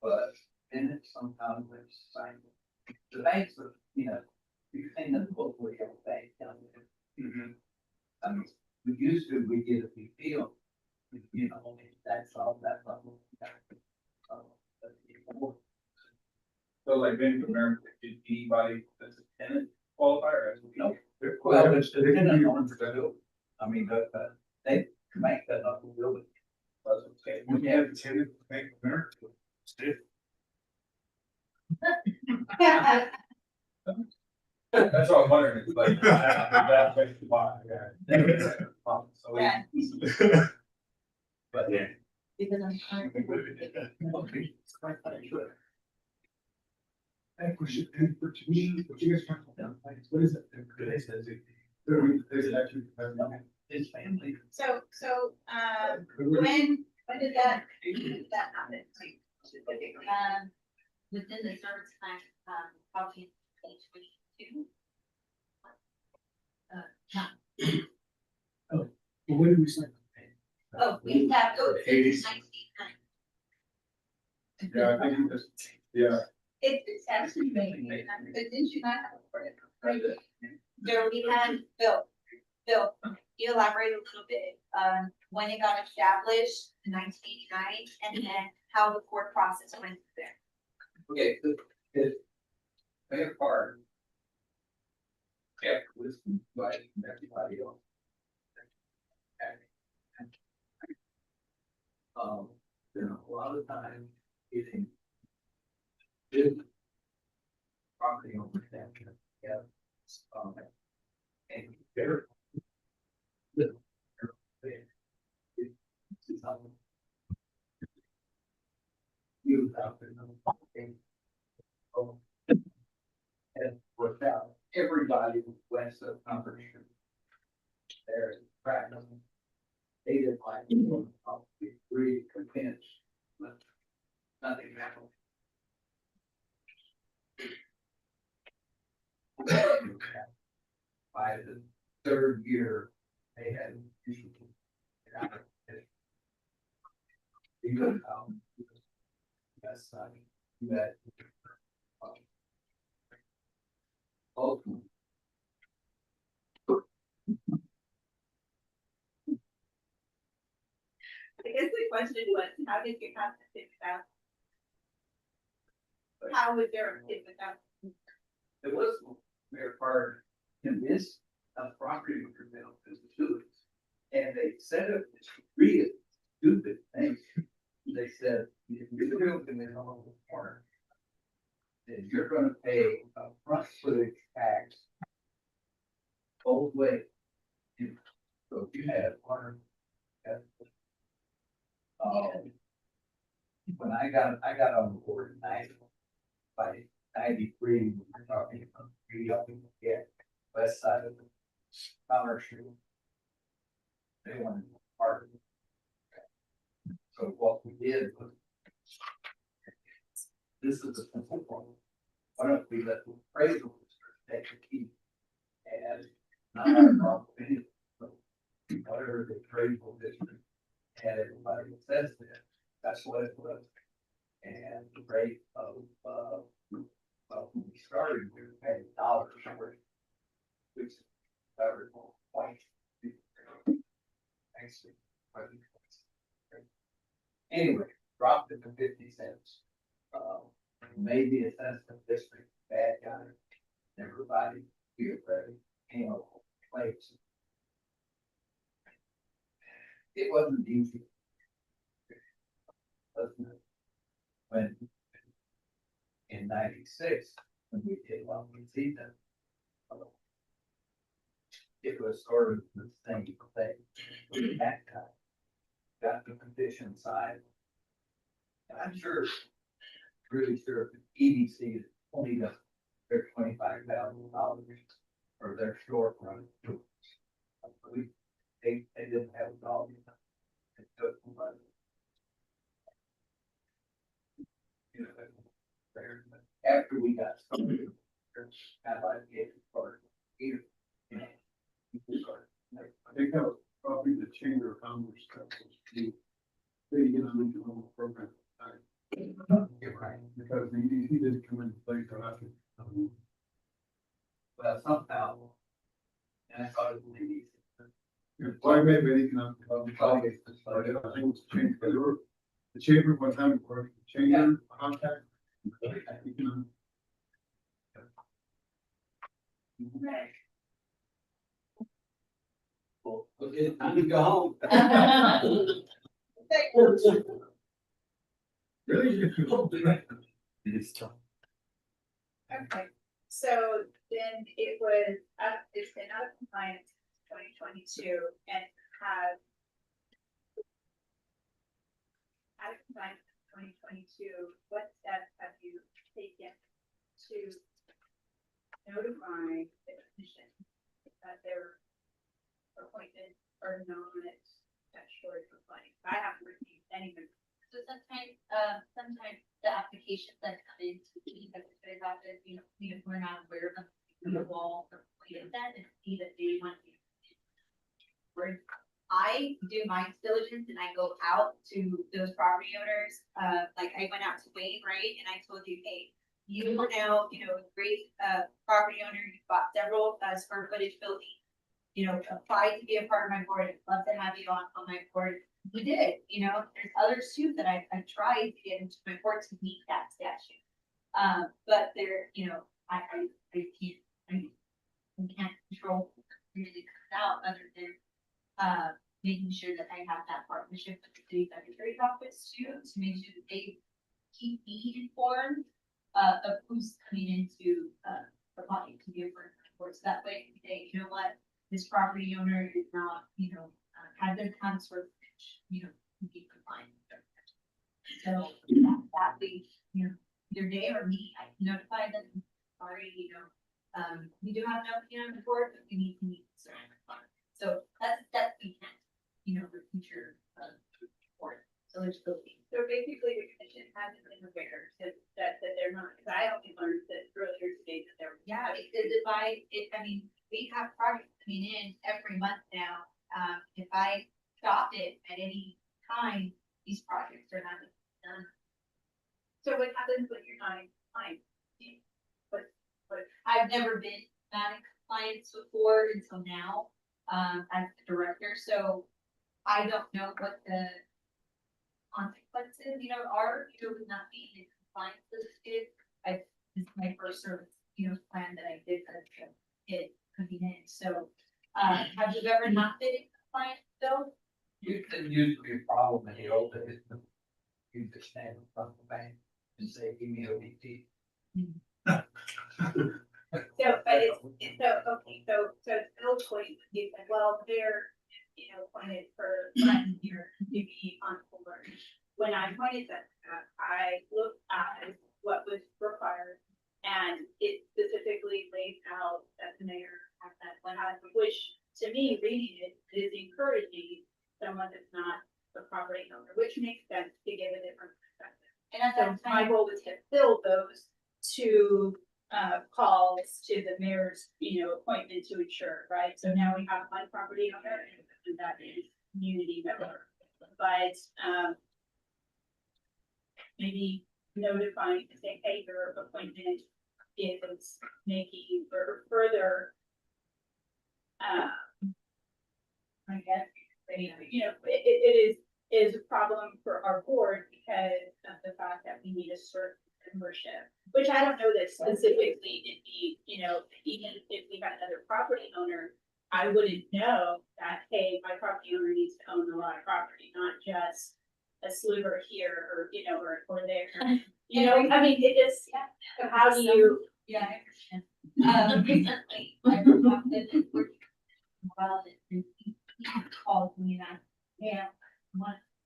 but then it sometimes it's signed. The banks are, you know, you think that hopefully have a bank down there. I mean, we used to, we get a big deal, you know, that's all that level. So like Bank of America, did anybody that's a tenant qualify or? No. Well, it's dependent on the bill. I mean, they make that up a little bit. Okay. When you have a tenant, Bank of America, it's different. That's what I'm wondering, it's like, that makes the buy, So, Yeah. But yeah. Because I'm trying. I think we should, and for to me, what you guys talking about, what is it? There's actually. His family. So, when did that happen? within the service plan, probably page 22. Well, when did we sign? Oh, we have to go to 80s. 19. Yeah, I think it's, yeah. It's actually making, but didn't you not have for it? Right. So we had Bill, you elaborate a little bit, when it got established in 1989, and then how the court process went there. Okay, the fair part. Kept listening, but everybody else. You know, a lot of times getting. Big property owners that can, yeah. And they're. You out there. And without everybody west of conversation. There, practice. They did like, probably really convinced. But nothing happened. By the third year, they had. That's not, that. Ultimately, I guess the question was, how did you have to fix that? How would there fix that? it was very hard to miss a property owner as the two. And they said it was really stupid thing. They said, if you're building it on the corner, then you're gonna pay a front footage tax both ways. So if you had one. When I got on board by 93, we were talking about rebuilding the west side of the Commerce Street. They wanted part of it. So what we did was, this is a simple one. Why don't we let the appraisal take the key? And not our problem, anyway. Whatever the appraisal district had, everybody that says that, that's what it was. And the rate of, when we started, we were paying dollars for it. Which covered quite. Actually, anyway, dropped it to 50 cents. Made the assessment district bad guy. Everybody feel ready, came up with claims. It wasn't easy. Wasn't it? When in 96, when we did what we see them. It was sort of the same thing. That time, got the condition side. And I'm sure, really sure, EDC is only got their $25,000 for their storefront. They didn't have it all. It took money. You know, after we got started, kind of like gave it for here. You know, I think that was probably the Chamber of Commerce that was the, they get on the whole program. you're right. Because he didn't come into play for us. But somehow, and I thought it was easy. Why maybe economic development, I think it's changed, but the chamber, one time, or chamber contact. Economic. Well, okay, time to go home. Really? It's tough. Okay, so then it was, it's been out of compliance since 2022 and have out of compliance since 2022, what steps have you taken to notify the commission that their appointments are not statutory compliant? I haven't received any. So sometimes, sometimes the applications that come into the administrative office, you know, we're not aware of the wall or that and see that they want to. I do my diligence and I go out to those property owners, like I went out to Wayne, right, and I told you, hey, you are now, you know, a great, property owner, you bought several, square footage buildings. You know, apply to be a part of my board, I'd love to have you on my board. We did, you know, there's others too that I tried to get into my board to meet that statute. But they're, you know, I can't control what really comes out other than, making sure that I have that partnership with the city secretary's office too, to make sure that they keep me informed, of who's coming into, applying to be a part of my board. So that way, they, you know what, this property owner is not, you know, had their accounts for, you know, be compliant. So that way, you know, either they or me, I can notify them, sorry, you know, we do have no opinion on the board, but we need to meet certain requirements. So that's we can, you know, for future, board eligibility. So basically, the commission hasn't been aware that they're not, because I only learned that earlier today that they're. Yeah, because if I mean, we have projects coming in every month now. If I stop it at any time, these projects are not done. So what happens when you're not in compliance? What, I've never been not in compliance before until now, as the director, so I don't know what the consequences, are, with not being in compliance with it. This is my first service, plan that I did as a kid coming in, so, have you ever not been in compliance though? You can usually a problem in the old days. You just stand in front of the bank and say, give me ODT. so, but it's, so, okay, so Bill's point, you said, well, they're, appointed for one year to be on board. When I pointed that, I looked at what was required, and it specifically lays out that the mayor has that one, which to me, reading it is encouraging someone that's not the property owner, which makes sense to give a different perspective. And at So that my time, goal was to fill those two calls to the mayor's, appointment to ensure, right? So now we have one property owner and that is community member. But maybe notifying to say, hey, your appointment is making or further I guess, it is a problem for our board because of the fact that we need a certain membership, which I don't know that specifically in the, even if we had another property owner, I wouldn't know that, hey, my property owner needs to own a lot of property, not just a sliver here or, or there. I mean, it is, so how do you? yeah, I understand. Recently, I been working well, and he called me and I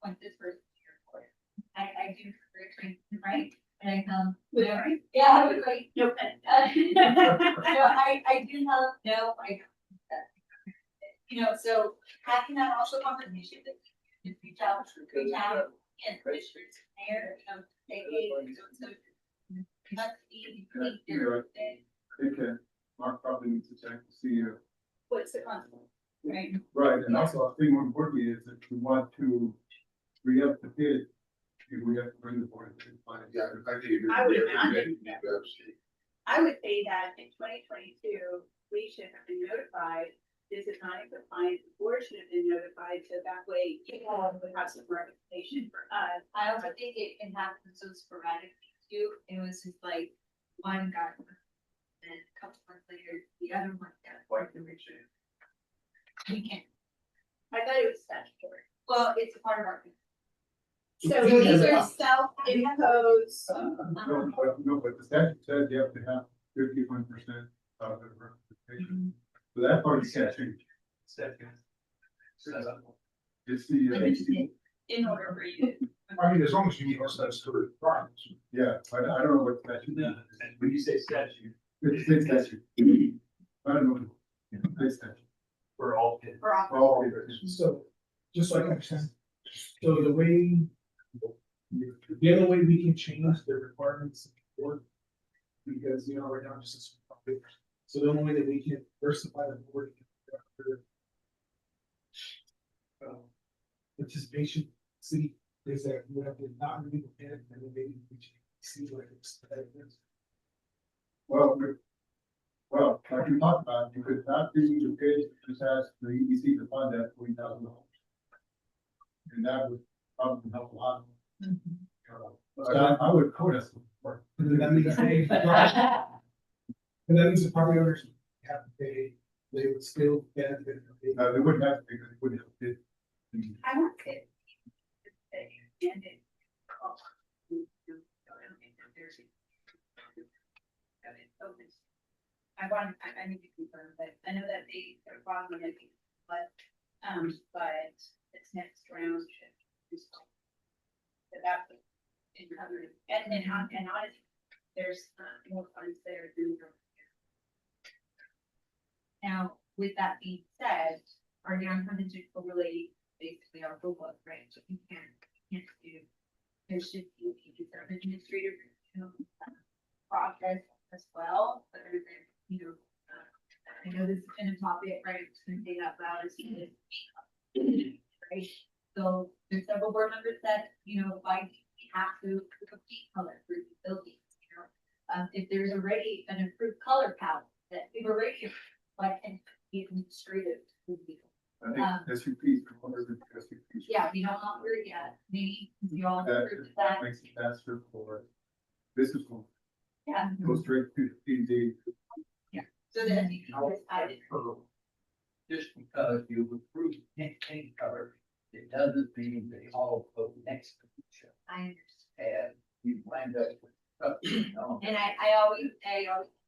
want this person to your court. I do very training, right? And I tell him, With no, Frank? yeah, I was like, Nope. no, I do tell him, no, so having that also conversation with you, reach out and Richard's mayor, say, hey, so must be You're right. I think, Mark probably needs to check to see, What's the consequence? Right. right, and also I think more importantly is that we want to re-up the bid. If we have to bring the board to compliance. Yeah, I think. I would imagine. I would say that in 2022, we should have been notified, this is not in compliance, the board should have been notified, so that way you all would have some representation for us. I also think it can happen so sporadically too. It was just like one got one, and a couple months later, the other one got one. We can't. I thought it was statutory. Well, it's a part of our. So these are self-imposed, No, but the statute says you have to have 51% of the representation. So that part you can't change. It's the, in order for you. I mean, as long as you meet those statutory requirements. yeah, I don't know what statute. No, when you say statute, It's state statute. I don't know. State statute. for all kids. For all. All So, just so I understand, so the way, the other way we can change the requirements of the board, because, right now, just as. So the only way that we can diversify the board. Participation, city, is that we have to not really depend, and then maybe we should see like it's. Well, like you talked about, you could not do the bid, just ask the EDC to fund that $40,000. And that would probably help a lot. But I would quote us. And then that means they, and that means the property owners have to pay, they would still benefit. No, they wouldn't have to because they wouldn't have bid. I want to. And it. I need to confirm, but I know that they are following it, but it's next round. So that would. And honestly, there's more funds there than. Now, with that being said, our downtown district overlay basically our full book, right? So you can't do there should be some administrative, process as well, other than, I know this is gonna pop it, right, it's gonna say out loud as soon as. Right, so there's several board members that, like, we have to complete color for the buildings, if there's already an approved color palette that we've already, like, and be administrative. I think SUPs, colors and SUPs. Yeah, we don't offer it yet, maybe you all That approved that, makes it faster for business owners. yeah, Go straight to the PD. so that you can decide it. Just because you approve any color, it doesn't mean they all go next to each other. I And you wind up with something, And I always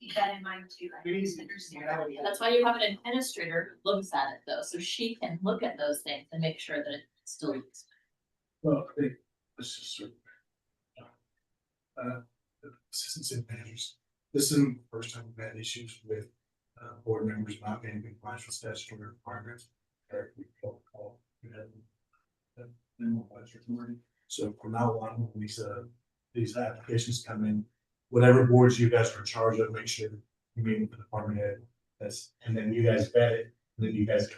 keep that in mind too. I always understand. That's why you have an administrator who looks at it though, so she can look at those things and make sure that it still looks. Well, I think let's just sort of. Assistant city managers, this isn't the first time we've had issues with board members not being in compliance with statutory requirements. Or we call, we have minimal budget authority. So from now on, when these applications come in, whatever boards you guys are in charge of, make sure you meet with the department head. And then you guys vet it, and then you guys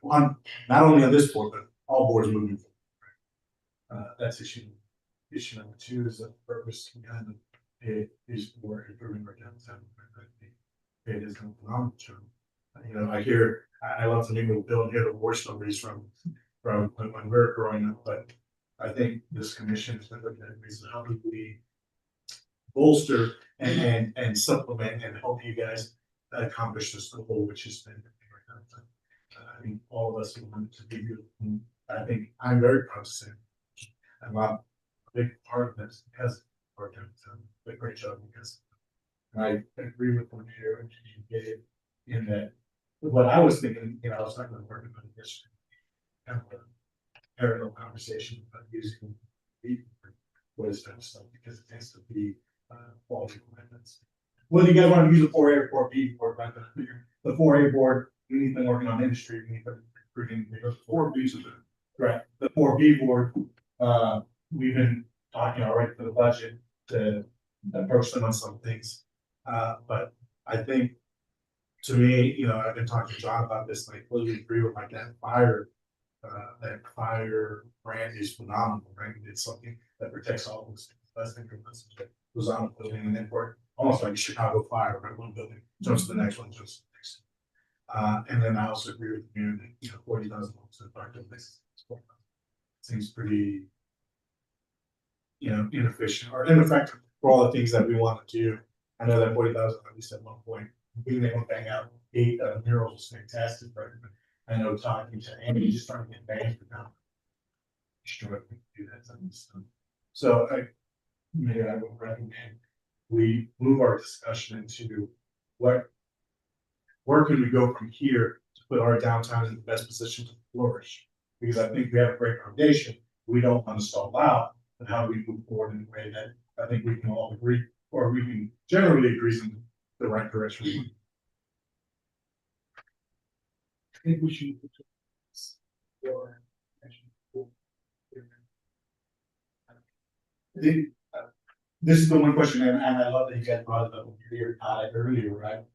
on not only on this board, but all boards moving forward. That's issue number two is the purpose and kind of it is for improving our downtown. It is going on. I love to meet with Bill and hear the war stories from when we were growing up, but I think this commission is looking at ways of how do we bolster and supplement and help you guys accomplish this goal, which has been I think all of us want it to be good. And I think I'm very proud to say I'm a big part of this because our downtown did a great job because I agree with what you gave in that what I was thinking, I was not going to work about it yesterday. Kind of a parallel conversation about using what is that stuff because it tends to be quality commitments. Whether you guys want to use the 4A or 4B board, right? The 4A board, we've been working on industry, we've been recruiting the 4B's of it. Right. The 4B board, we've been talking already for the budget to approach them on some things. But I think to me, I've been talking to John about this, and I completely agree with like that fire brand is phenomenal, right? It's something that protects all those things. That's the goes on a building and then work almost like Chicago Fire, right? One building jumps to the next one, jumps to the next. And then I also agree with you that 40,000 to effective this seems pretty inefficient or ineffective for all the things that we want to do. I know that 40,000, at least at one point, being able to bang out 8 murals is fantastic, right? But I know talking to Andy, just starting to get banged for now. Sure, we can do that type of stuff. So I would recommend we move our discussion into where can we go from here to put our downtown in the best position to flourish? Because I think we have a great foundation. We don't want to stall out, and how do we move forward in a way that I think we can all agree, or we can generally agree in the right direction. I think we should. This is the one question, and I love that you guys brought it up here earlier, right?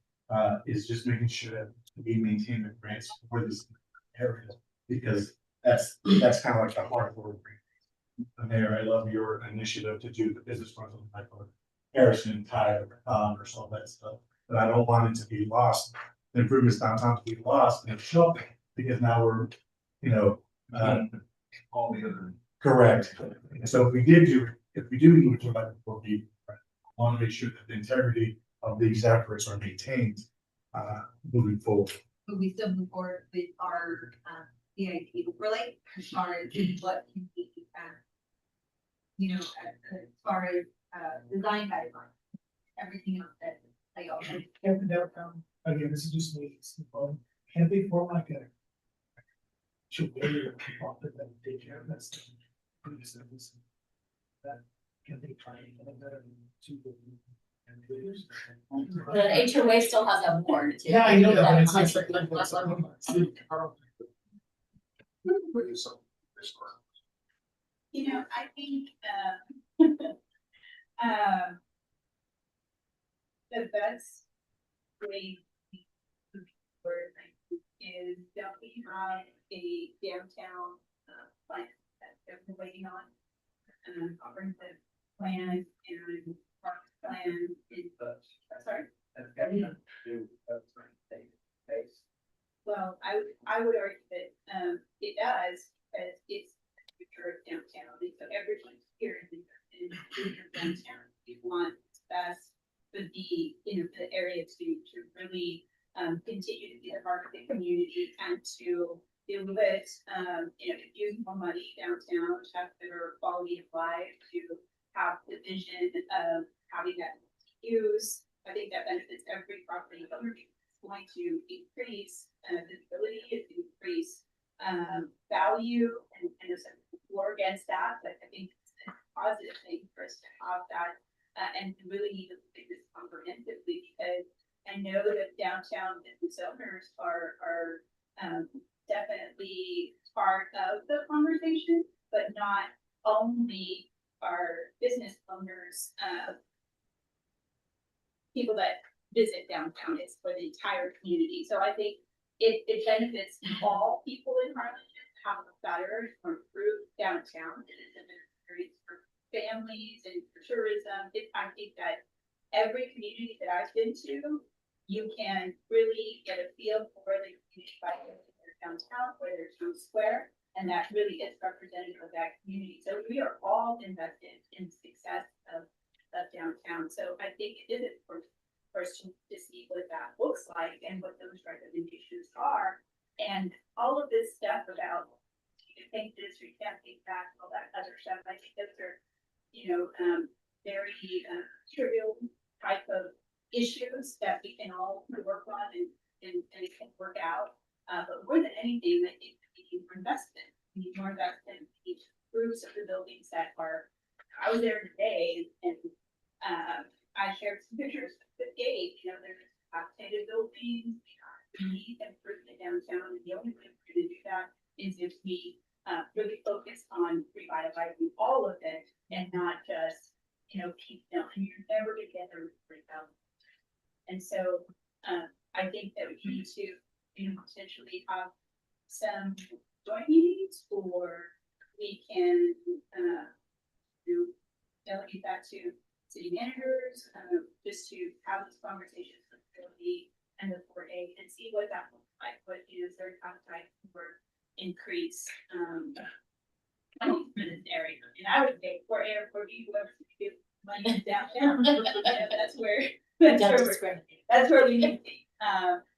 Is just making sure that we maintain the grants for this area, because that's kind of like the heart of the Mayor, I love your initiative to do the business front of like Harrison, Tyler, or some of that stuff. But I don't want it to be lost. The improvements downtown to be lost and shopping, because now we're, All the other. correct. And so if we do move to like 4B, I want to make sure that the integrity of these efforts are maintained moving forward. But we still move forward with our CIP overlay as far as what can be, as far as design guidelines, everything else that they all. Again, this is just me, can they form like a should be able to take care of that stuff? That can they try and get better to The HOA still has a board too. yeah, I know that, but it's That's like You know, I think, um, the best way we move forward, I think, is that we have a downtown, plan that we're waiting on. Comprehensive plan and park plan is, sorry. That's got nothing to do with those things. Base. Well, I would argue that, it does, as it's the future of downtown, and so everyone's here in the future of downtown. We want best for the, the area to really, continue to be the heart of the community and to deal with, use more money downtown, to have better quality of life, to have the vision of having that use. I think that benefits every property owner. It's going to increase visibility, it's increase value, and there's a war against that, but I think it's a positive thing for us to have that, and we really need to look at this comprehensively, because I know that downtown business owners are definitely part of the conversation, but not only our business owners, people that visit downtown, it's for the entire community. So I think it benefits all people in Harlingen to have a better, more improved downtown. It is a better experience for families and for tourism. I think that every community that I've been to, you can really get a feel for the community by their downtown, or their town square, and that really is representative of that community. So we are all invested in the success of downtown. So I think it is important for us to see what that looks like and what those recommendations are. And all of this stuff about you can think this, or you can't think that, all that other stuff, I think those are, very trivial type of issues that we can all work on and it can work out. But more than anything, I think we need more investment. We need more investment. We need groups of the buildings that are. I was there today, and I shared some pictures with Gabe. There's dilapidated buildings. We need improvement downtown, and the only way we're going to do that is if we really focus on revitalizing all of it, and not just keep down. You're never going to get there with revitalization. And so I think that we need to potentially have some joint meetings, or we can delegate that to city managers, just to have these conversations with the and the 4A and see what that looks like. What is their appetite for increase money for this area? And I would say 4A or 4B, whoever's going to give money downtown, that's where that's where we need to be.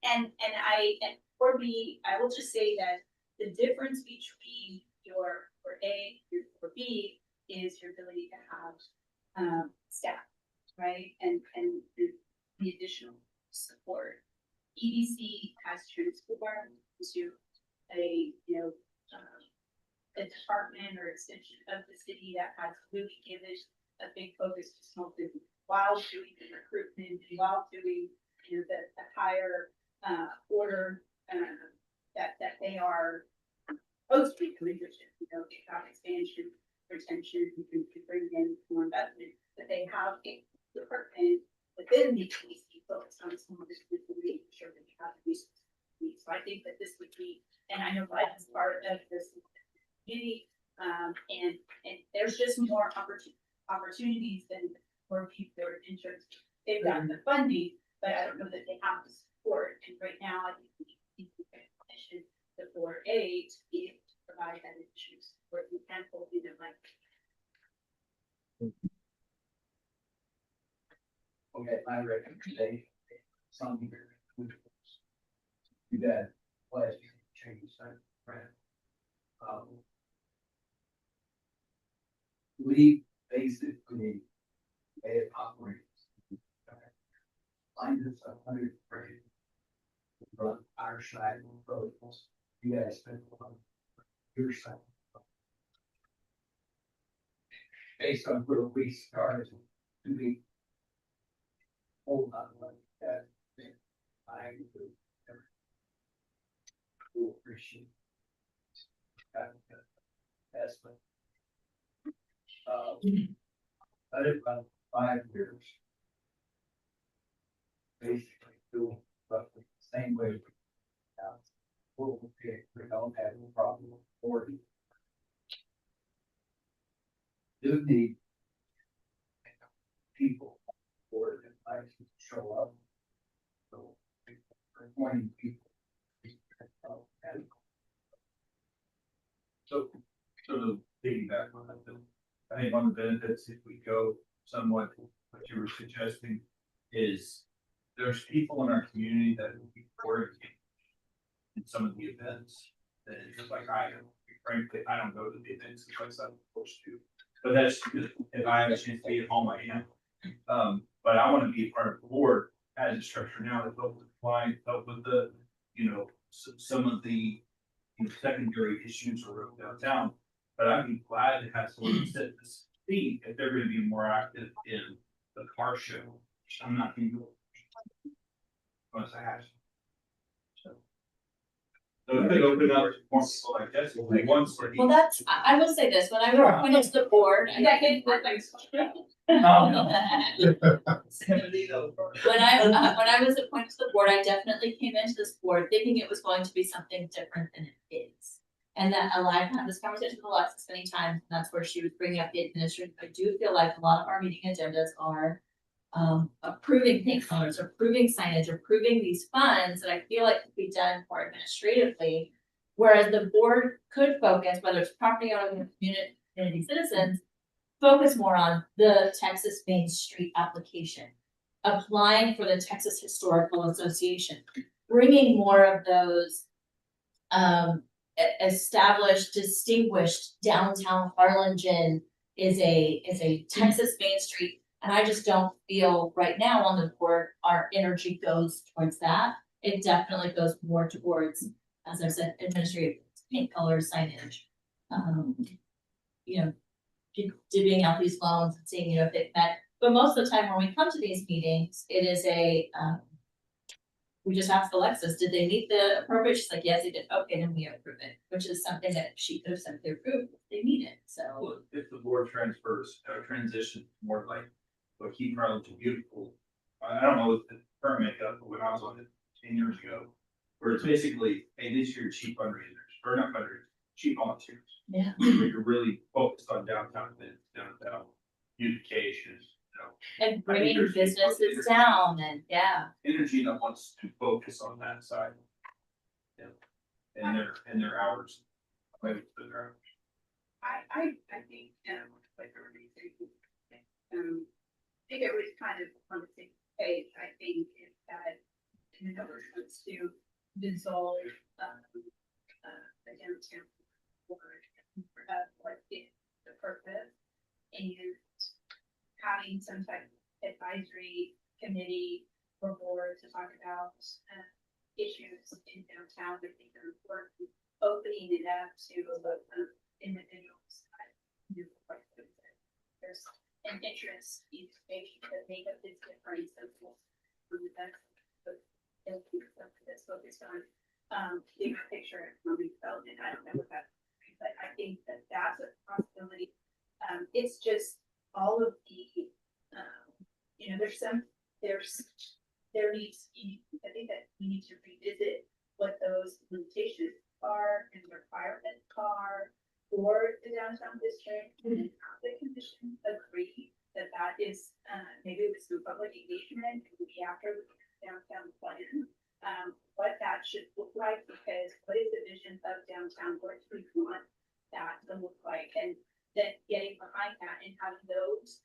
And for me, I will just say that the difference between your 4A, your 4B is your ability to have staff, right? And the additional support. EDC has transformed to a department or extension of the city that has really given a big focus to small business while doing the recruitment, while doing the higher order that they are supposed to be leadership, job expansion, retention, you can bring in more investment, but they have a department within the EDC focused on small business and making sure that we have the resources. So I think that this would be, and I know that's part of this community, and there's just more opportunities than where people are interested. They've got the funding, but I don't know that they have the support. And right now, I think we need to position the 4A to be able to provide that additional support. We can't hold it like. Okay, my recommendation, some here, you got last year change that, right? We basically pay operators. Find us 100 grade. Run our side of protocols. You guys spend on your side. Based on where we started to be. Hold on, like that. I will appreciate that. That's what Let it run 5 years. Basically doing roughly the same way. Now, we don't have a problem with 40. Do need people for it to show up. So, appointing people. So to piggyback on that, I think one of the benefits, if we go somewhat what you were suggesting, is there's people in our community that will be supportive in some of the events. That it's just like frankly, I don't go to the events as I'm supposed to. But that's just, if I have a chance to be at home, I am. But I want to be part of the board as a structure now to help with client, help with the, some of the secondary issues around downtown. But I'd be glad to have someone sit this seat if they're gonna be more active in the car show, which I'm not gonna do. Unless I have to. So if they open up more people like this, like once or. Well, that's, I will say this, when I was appointed to the board, and I did work like. When I was appointed to the board, I definitely came into this board thinking it was going to be something different than it is. And that I've had this conversation with Alexis many times, and that's where she was bringing up the administration. I do feel like a lot of our meeting agendas are approving pink colors, approving signage, approving these funds that I feel like could be done more administratively. Whereas the board could focus, whether it's property owners, community citizens, focus more on the Texas Main Street application, applying for the Texas Historical Association, bringing more of those established, distinguished downtown Harlingen is a Texas Main Street. And I just don't feel right now on the board, our energy goes towards that. It definitely goes more towards, as I said, administrative paint colors, signage. Divvying out these loans and seeing, if it met. But most of the time when we come to these meetings, it is we just ask Alexis, did they meet the appropriate? She's like, yes, they did. Okay, then we approve it, which is something that she could have said they approved if they need it. So Well, if the board transition more like what Keith Arlington Beautiful, I don't know what the current makeup, but when I was on it 10 years ago, where it's basically, hey, this year cheap fundraisers, or not fundraisers, cheap volunteers. yeah. Where you're really focused on downtown events, downtown beautification, And bringing businesses down and energy that wants to focus on that side. Yeah, and their hours. Maybe it's their hours. I think, like everybody said, I think it was kind of on the same page. I think if that, in other words, to dissolve, the downtown board, what is the purpose, and having some type of advisory committee or board to talk about, issues in downtown. I think are important, opening it up to individuals. There's an interest in maybe to make up this difference of that's focused on bigger picture economic development. I don't know what that, but I think that that's a possibility. It's just all of the, there needs, I think that we need to revisit what those limitations are and requirements are for the downtown district, and have the commission agree that that is, maybe it was through public engagement, maybe after the downtown plan, what that should look like, because what is the vision of downtown, what do we want that to look like, and then getting behind that and having those,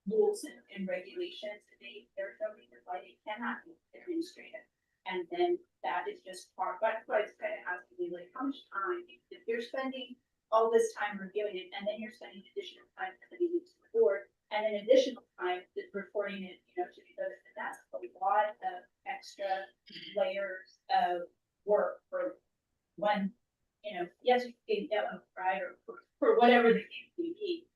rules and regulations, there's no reason why they cannot be administrative. And then that is just part, but it's kind of has to be like, how much time, if you're spending all this time reviewing it, and then you're spending additional time putting it to the board, and an additional time reporting it, to the others, and that's a lot of extra layers of work for one, yes, you can get a right or for whatever the case may be.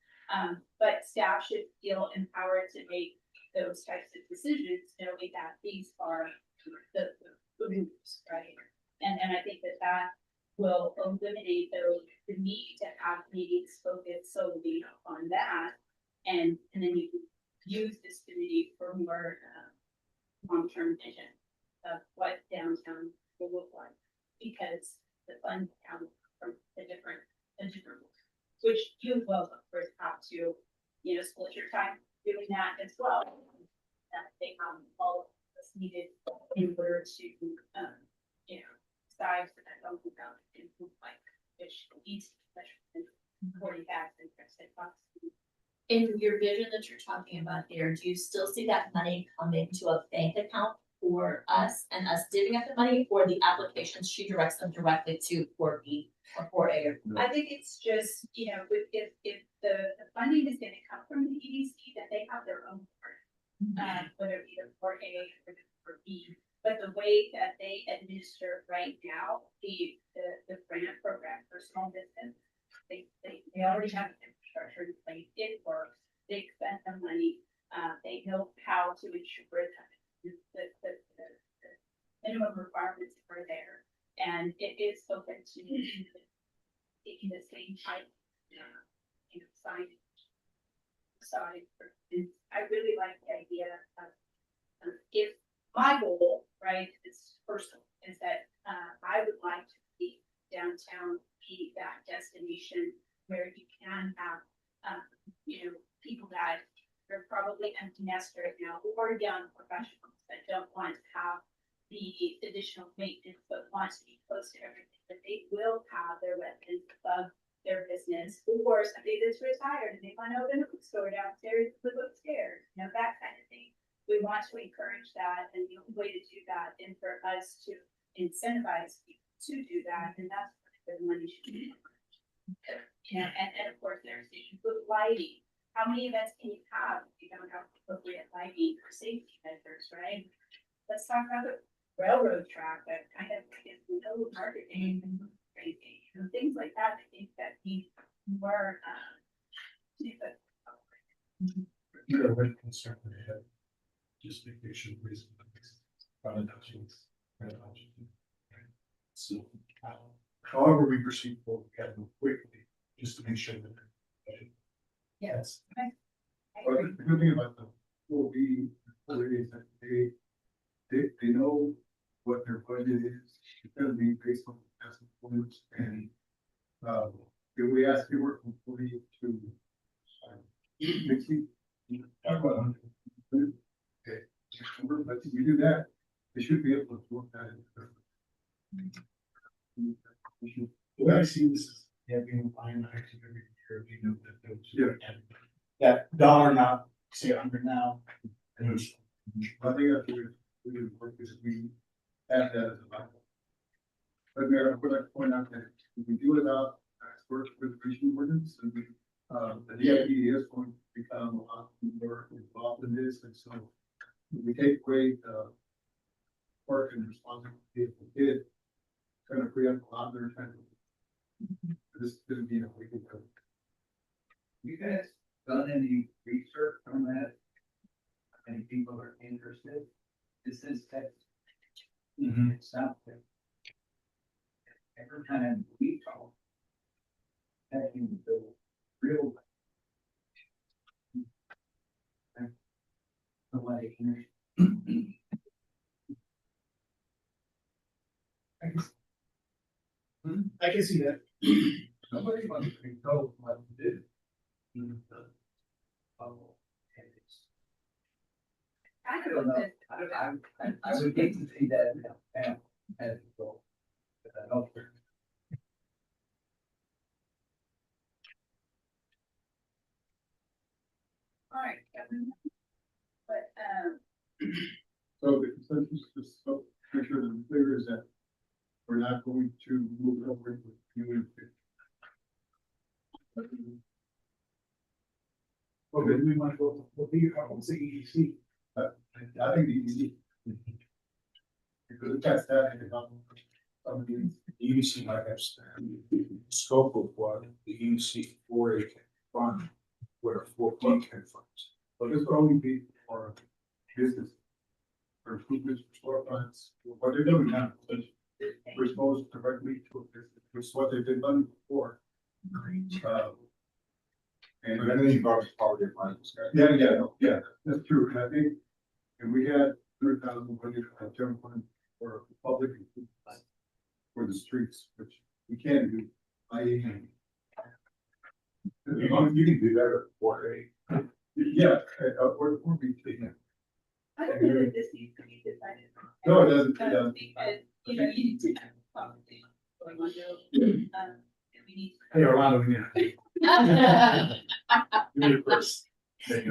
But staff should feel empowered to make those types of decisions, knowing that these are the moves, right? And I think that will eliminate the need to have meetings focused solely on that. And then you can use this committee for more, long-term vision of what downtown will look like. Because the funds come from the different, which you will, of course, have to, split your time doing that as well. That they have all of this needed in order to, decide for that open about and like, which needs to be measured. 40 facts and bucks. In your vision that you're talking about here, do you still see that money coming to a bank account for us and us divvying up the money, or the applications she directs them directly to 4B or 4A? I think it's just, if the funding is gonna come from the EDC, that they have their own part. Whether it be the 4A or B, but the way that they administer right now, the grant program for small business, they already have an infrastructure in place, it works, they spend the money, they know how to ensure that the minimum requirements are there, and it is open to taking the same type, sign. So I really like the idea of if my goal, right, is personal, is that I would like to see downtown be that destination where you can have, people that are probably empty nesters now, or young professionals that don't want to have the additional maintenance, but want to be close to everything, that they will have their residence above their business, or somebody that's retired and they want to open a bookstore downstairs, live upstairs, that kind of thing. We want to encourage that, and the only way to do that is for us to incentivize people to do that, and that's where the money should be. And of course, there's issues with lighting. How many events can you have if you don't have appropriate lighting or safety measures, right? Let's talk about the railroad track that kind of is no marketing and crazy, things like that. I think that need more, You're a bit concerned with it. Just vacation reason. So, however we proceed forward, we gotta move quickly, just to make sure that. Yes. But the good thing about the 4B, is that they know what their budget is, it's gonna be based on past performance, and if we ask you work from 40 to 60, talk about 100. Okay, but if you do that, they should be able to work that in. The way I see this is, being line item every year, we know that those. Yeah. That dollar amount, say 100 now. And it's- I think that's what we do work is we have that as a Bible. But Mayor, I would like to point out that if we do adopt work with Christian ordinance, and we, the DIP is going to become a lot more involved in this, and so if we take away work and responsibility for kids, it's gonna free up a lot of their time. This is gonna be a weekend. You guys done any research on that? Any people are interested? This is Texas. It's not there. Every time we talk. Taking the real. Nobody can. I can see that. Somebody wants to be told what to do. I I don't know. I would hate to see that now, as a goal. But I don't. all right. But, So the consensus is, so make sure that the clear is that we're not going to move over with you. Okay, do we want to go, what do you, I want to say EDC? I think the easy. Because that's that. The EDC might have scope of what the EDC 4A can fund, where 4B can fund. But it's probably be for business. For food business, storefronts, what they're doing now, but responds directly to it, which is what they've been done before. And But anything about poverty line, yeah, that's true, and I think, and we had 100,000 budget general fund for public improvements for the streets, which we can do. as long as you can do that at 4A. Yeah, or we taking. I don't know that this needs to be decided. No, it doesn't, it doesn't. Because, you know, you need to have a conversation going on there. And we need. to- Hey, Orlando, we Give me a first.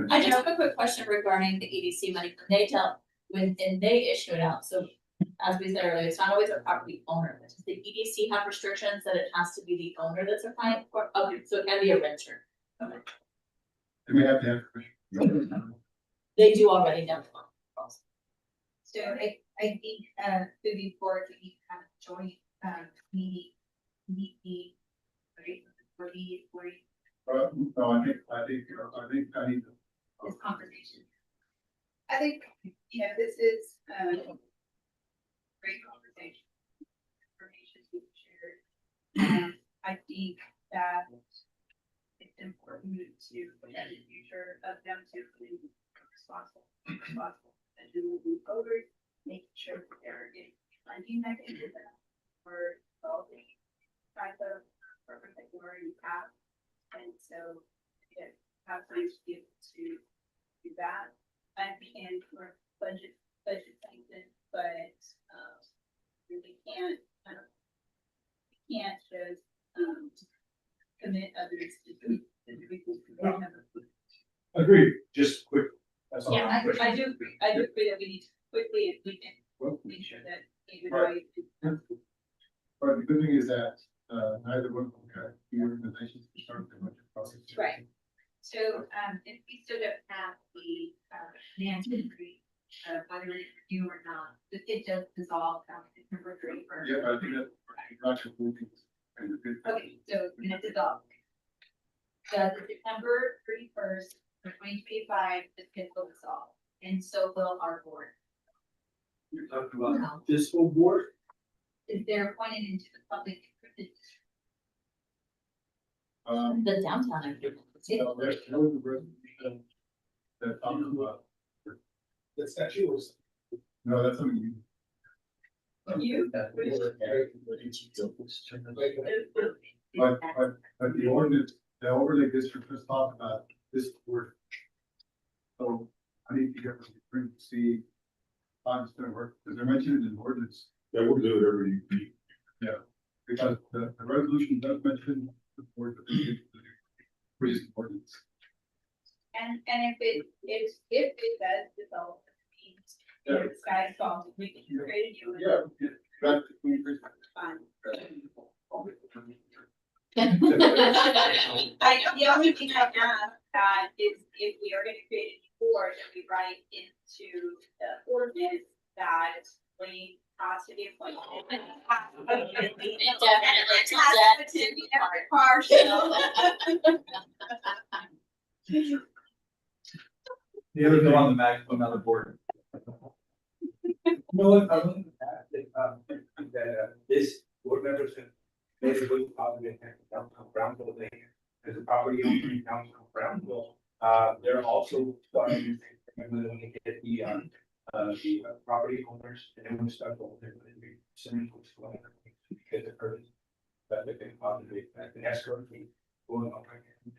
I just have a quick question regarding the EDC money, when they issue it out, so. As we said earlier, it's not always a property owner, but does the EDC have restrictions that it has to be the owner that's applying for, okay, so it can be a renter. Okay. Do we have to have permission? They do already now. So I think, moving forward, we need to have a joint, meeting, right, for No, I think I need to. this conversation. I think, you know, this is, great conversation. Information being shared. I think that it's important to look at the future of them to be responsible, and do move forward, making sure that they're getting funding mechanisms for developing type of program that you already have. And so, yeah, have time to be able to do that. And for budget season, but, really can't just, commit others to do. Agreed, just quick. That's all. Yeah, I do agree that we need to quickly, if we can, make sure that even though. But the good thing is that, neither one of them got the organizations to start the budget process. Right. So, if we still don't have the, Nancy degree, whether it's review or not, it does dissolve, September 31st. Yeah, I think that's actually kind of good. Okay, so then it's dissolved. The September 31st for 2025, the PIP will dissolve, and so will our board. You're talking about this whole board? If they're appointed into the public district. The downtown agreement. So there's no resolution that talks about. That's not yours. No, that's something you. You? But the ordinance, the overlay district just talked about this word. So I need to get with the spring to see how it's gonna work, because they're mentioning in the ordinance. Yeah, we'll do it every week. Because the resolution does mention the board, but they freeze ordinance. And if it does develop, means, you know, sky's falling, we can create a new. Yeah. That's Fine. I, The only thing I have that is if we are gonna create a new board, that we write into the ordinance that we has to be appointed. It definitely, Partial. The other go on the maximum on the board. No, I don't that this board members can basically probably downtown Brownville thing as a property owner in downtown Brownville. They're also starting when they get the property owners and then we start going there, but it'd be similar to because the person that they can possibly an escrow fee going on right now.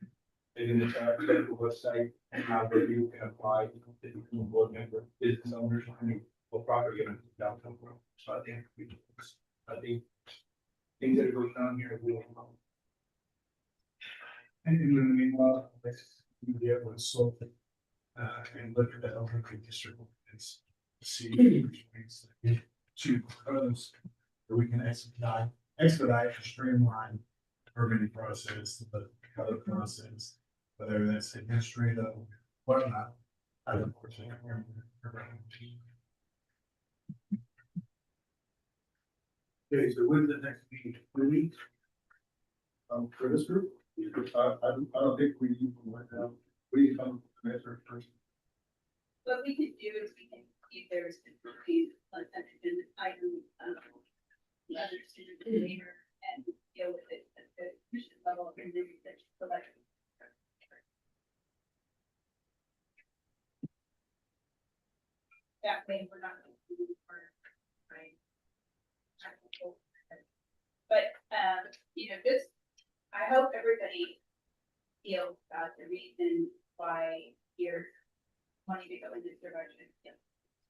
And then the website and how they you can apply to become a board member, business owners, or property owners downtown. So I think things that are going on here will help. And in the meanwhile, let's be able to solve it. And look at the overlay district and see which ways to propose that we can expedite or streamline the permitting process, the other process, whether that's administrative or whatnot. I don't know. Okay, so when's the next meeting? 2 weeks? For this group, I don't think we need to right now. We come to answer first. What we could do is we can, if there's an item, the other students later and deal with it at the mission level and then the selection. That way we're not. Right. But, you know, just, I hope everybody feels about the reason why you're wanting to go in this direction.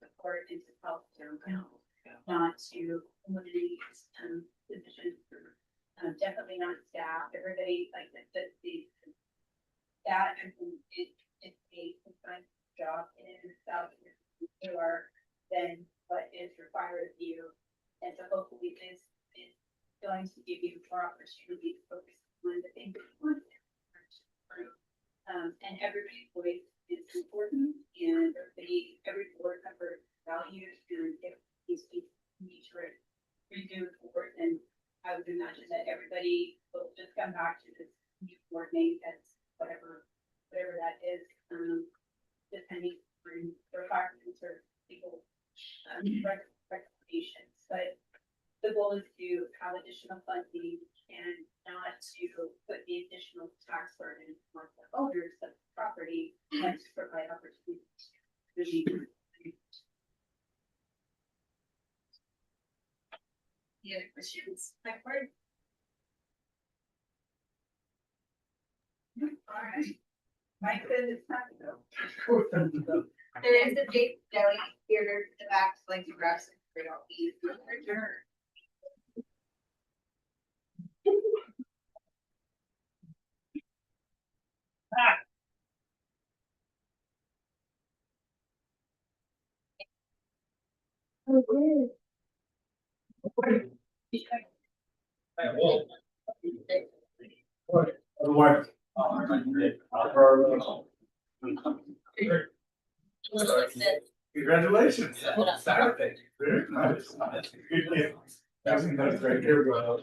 Support and to help downtown, not to eliminate, positions for, definitely not staff, everybody, like, that it's a full-time job in and of itself, more than what is required of you. And so hopefully this is going to give you more opportunity to focus on the things that you want to do. And everybody's voice is important, and every board member values, and if these people need to redo the board, and I would imagine that everybody will just come back to this new board name as whatever that is, depending on the requirements or people, recommendations, but the goal is to have additional funding and not to put the additional tax burden on the owners of the property, and to provide opportunities. Any other questions? Backward? Alright. Mike says it's time to go. There is a big deli theater in the back, so like to grab some for y'all eat. Adjourn. Otherwise. Congratulations. Saturday. Very nice. That's great. Here we go.